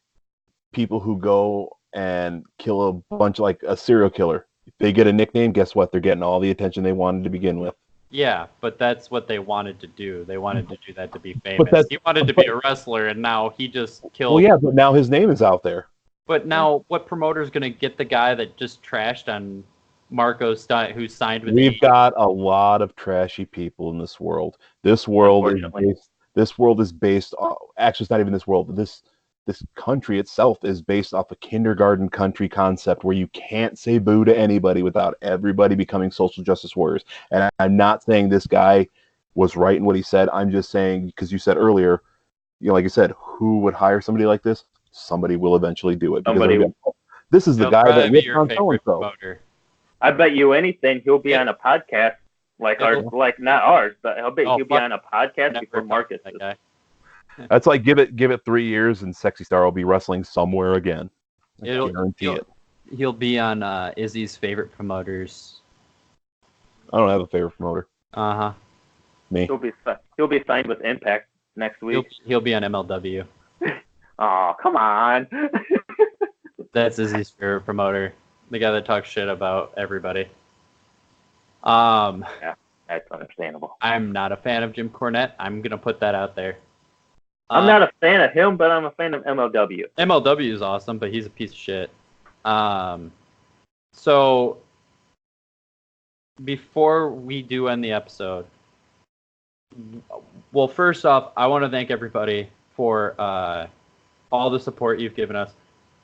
people who go and kill a bunch, like a serial killer. If they get a nickname, guess what? They're getting all the attention they wanted to begin with. Yeah, but that's what they wanted to do. They wanted to do that to be famous. He wanted to be a wrestler, and now he just killed... Well, yeah, but now his name is out there. But now, what promoter's going to get the guy that just trashed on Marco Stein, who signed with We've AEW. got a lot of trashy people in this world. This world is Unfortunately. based. This world is based. Actually, it's not even this world. This country itself is based off a kindergarten country concept where you can't say boo to anybody without everybody becoming social justice warriors. And I'm not saying this guy was right in what he said. I'm just saying, because you said earlier, like you said, who would hire somebody like this? Somebody will eventually do it. Because Somebody. this is the He'll guy probably that be ripped your on so and favorite so. promoter. I bet you anything he'll be Yeah. on a podcast like Yeah. ours, like not ours, but I bet Oh, he'll be fuck. on a podcast Never before talked Marcus. to that guy. That's like give it 3 years and Sexy Star will be wrestling somewhere again. I guarantee it. He'll be on Izzy's favorite promoters. I don't have a favorite promoter. Uh-huh. Me. He'll be signed with Impact next week. He'll be on MLW. Oh, come on. That's Izzy's favorite promoter. The guy that talks shit about everybody. That's understandable. I'm not a fan of Jim Cornette. I'm gonna put that out there. I'm not a fan of him, but I'm a fan of MLW. MLW is awesome, but he's a piece of shit. So before we do end the episode, well, first off, I want to thank everybody for all the support you've given us.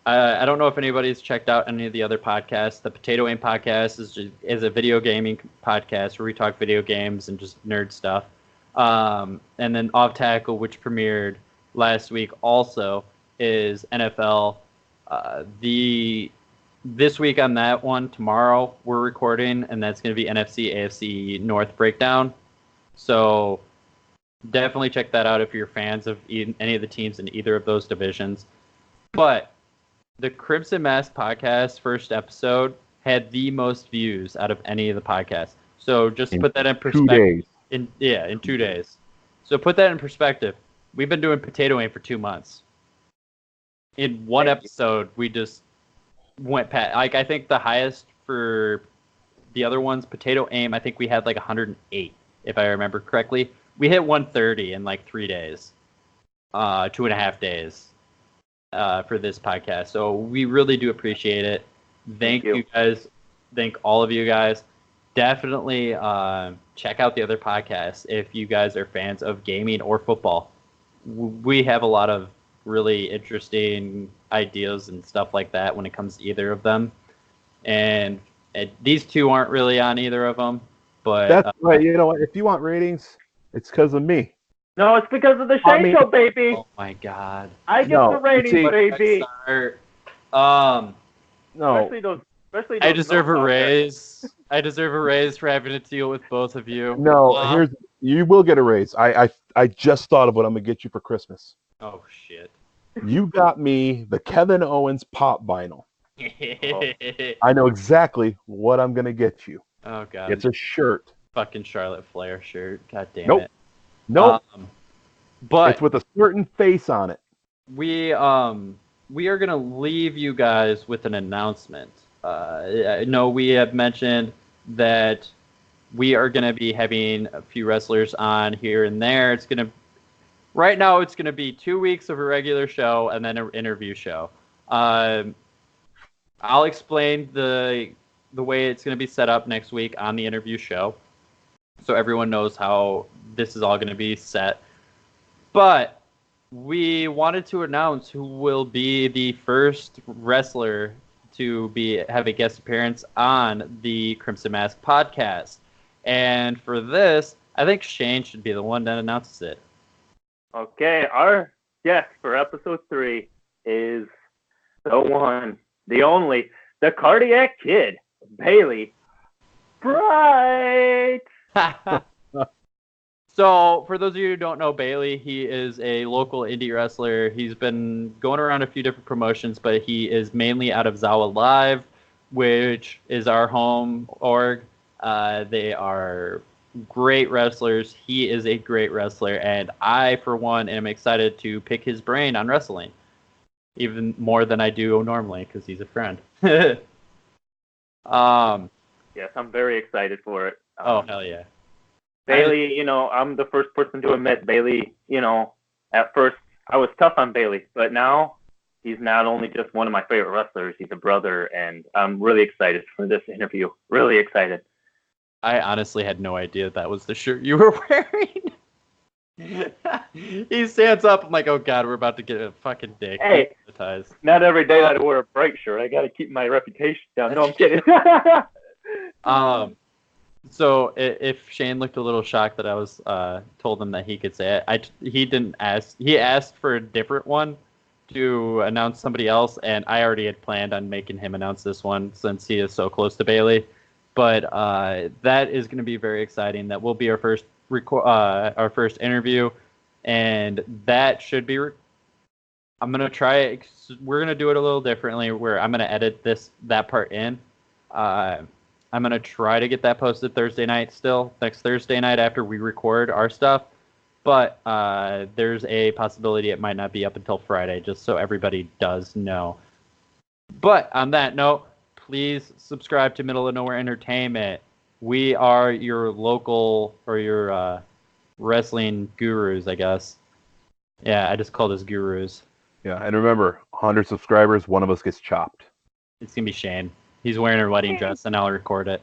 I don't know if anybody's checked out any of the other podcasts. The Potato Aim podcast is a video gaming podcast where we talk video games and just nerd stuff. And then Off Tackle, which premiered last week, also is NFL. This week on that one, tomorrow we're recording, and that's going to be NFC AFC North breakdown. So definitely check that out if you're fans of any of the teams in either of those divisions. But the Crimson Mask podcast first episode had the most views out of any of the podcasts. So just to put that in perspective. 2 days. In 2 days. So put that in perspective. We've been doing Potato Aim for 2 months. In one episode, we just went past. Like, I think the highest for the other ones, Potato Aim, I think we had like 108, if I remember correctly. We hit 130 in like 3 days, 2.5 days for this podcast. So we really do appreciate it. Thank you guys. Thank all of you guys. Definitely check out the other podcasts if you guys are fans of gaming or football. We have a lot of really interesting ideas and stuff like that when it comes to either of them. And these two aren't really on either of them. But that's right. You know what? If you want ratings, it's because of me. No, it's because of the Shane Show, baby. Oh my God! I get the ratings, baby. No. Especially I deserve a raise. I deserve a raise for having to deal with both of you. No, you will get a raise. I just thought of what I'm gonna get you for Christmas. Oh shit! You got me the Kevin Owens pop vinyl. I know exactly what I'm gonna get you. Oh God! It's a shirt. Fucking Charlotte Flair shirt. God damn it. Nope. But it's with a certain face on it. We are gonna leave you guys with an announcement. I know we have mentioned that we are gonna be having a few wrestlers on here and there. Right now it's gonna be 2 weeks of a regular show and then an interview show. I'll explain the way it's gonna be set up next week on the interview show, so everyone knows how this is all gonna be set. But we wanted to announce who will be the first wrestler to have a guest appearance on the Crimson Mask podcast. And for this, I think Shane should be the one that announces it. Okay, our guest for episode 3 is the one, the only, the Cardiac Kid, Bailey Bright. So, for those of you who don't know Bailey, he is a local indie wrestler. He's been going around a few different promotions, but he is mainly out of Zawa Live, which is our home org. They are great wrestlers. He is a great wrestler, and I, for one, am excited to pick his brain on wrestling, even more than I do normally, because he's a friend. Yes, I'm very excited for it. Oh, hell yeah. Bailey, I'm the first person to admit Bailey, at first I was tough on Bailey, but now he's not only just one of my favorite wrestlers, he's a brother, and I'm really excited for this interview. Really excited. I honestly had no idea that was the shirt you were wearing. He stands up. I'm like, oh god, we're about to get a fucking dick. Hey, not every day that I wear a bright shirt. I got to keep my reputation down. No, I'm kidding. So if Shane looked a little shocked that I was told him that he could say it, he didn't ask. He asked for a different one to announce somebody else, and I already had planned on making him announce this one since he is so close to Bailey. But that is going to be very exciting. That will be our first interview, and that should be. I'm gonna try it. We're gonna do it a little differently. Where I'm gonna edit that part in. I'm gonna try to get that posted Thursday night. Next Thursday night after we record our stuff. But there's a possibility it might not be up until Friday, just so everybody does know. But on that note, please subscribe to Middle of Nowhere Entertainment. We are your local or your wrestling gurus, I guess. Yeah, I just called us gurus. Yeah, and remember, 100 subscribers, one of us gets chopped. It's gonna be Shane. He's wearing a wedding dress, and I'll record it.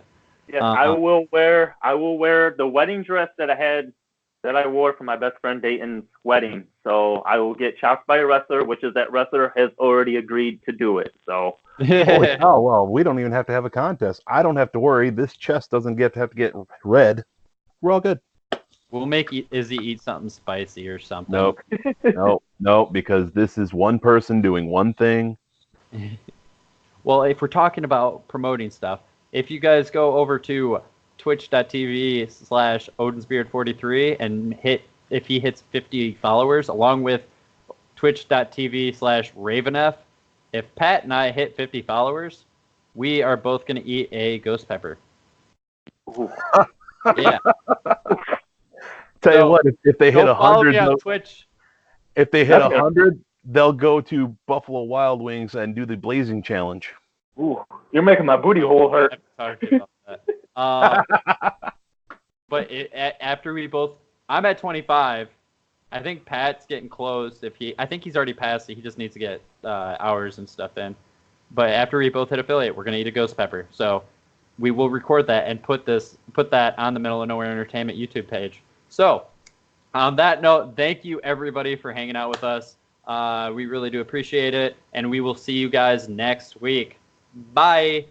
Yeah, I will wear the wedding dress that I wore for my best friend Dayton's wedding. So I will get chopped by a wrestler, which is that wrestler has already agreed to do it. So. Oh, well, we don't even have to have a contest. I don't have to worry. This chest doesn't have to get red. We're all good. We'll make Izzy eat something spicy or something. Nope, because this is one person doing one thing. Well, if we're talking about promoting stuff, if you guys go over to twitch.tv/OdinsBeard43 and if he hits 50 followers, along with twitch.tv/RavenF, if Pat and I hit 50 followers, we are both going to eat a ghost pepper. Yeah. Tell you what, if they hit 100 on Twitch. If they hit 100, they'll go to Buffalo Wild Wings and do the Blazing Challenge. Ooh, you're making my booty hole hurt. I'm talking about that. But after we both, I'm at 25. I think Pat's getting close. I think he's already passed it. He just needs to get hours and stuff in. But after we both hit affiliate, we're gonna eat a ghost pepper. So we will record that and put that on the Middle of Nowhere Entertainment YouTube page. So on that note, thank you everybody for hanging out with us. We really do appreciate it, and we will see you guys next week. Bye.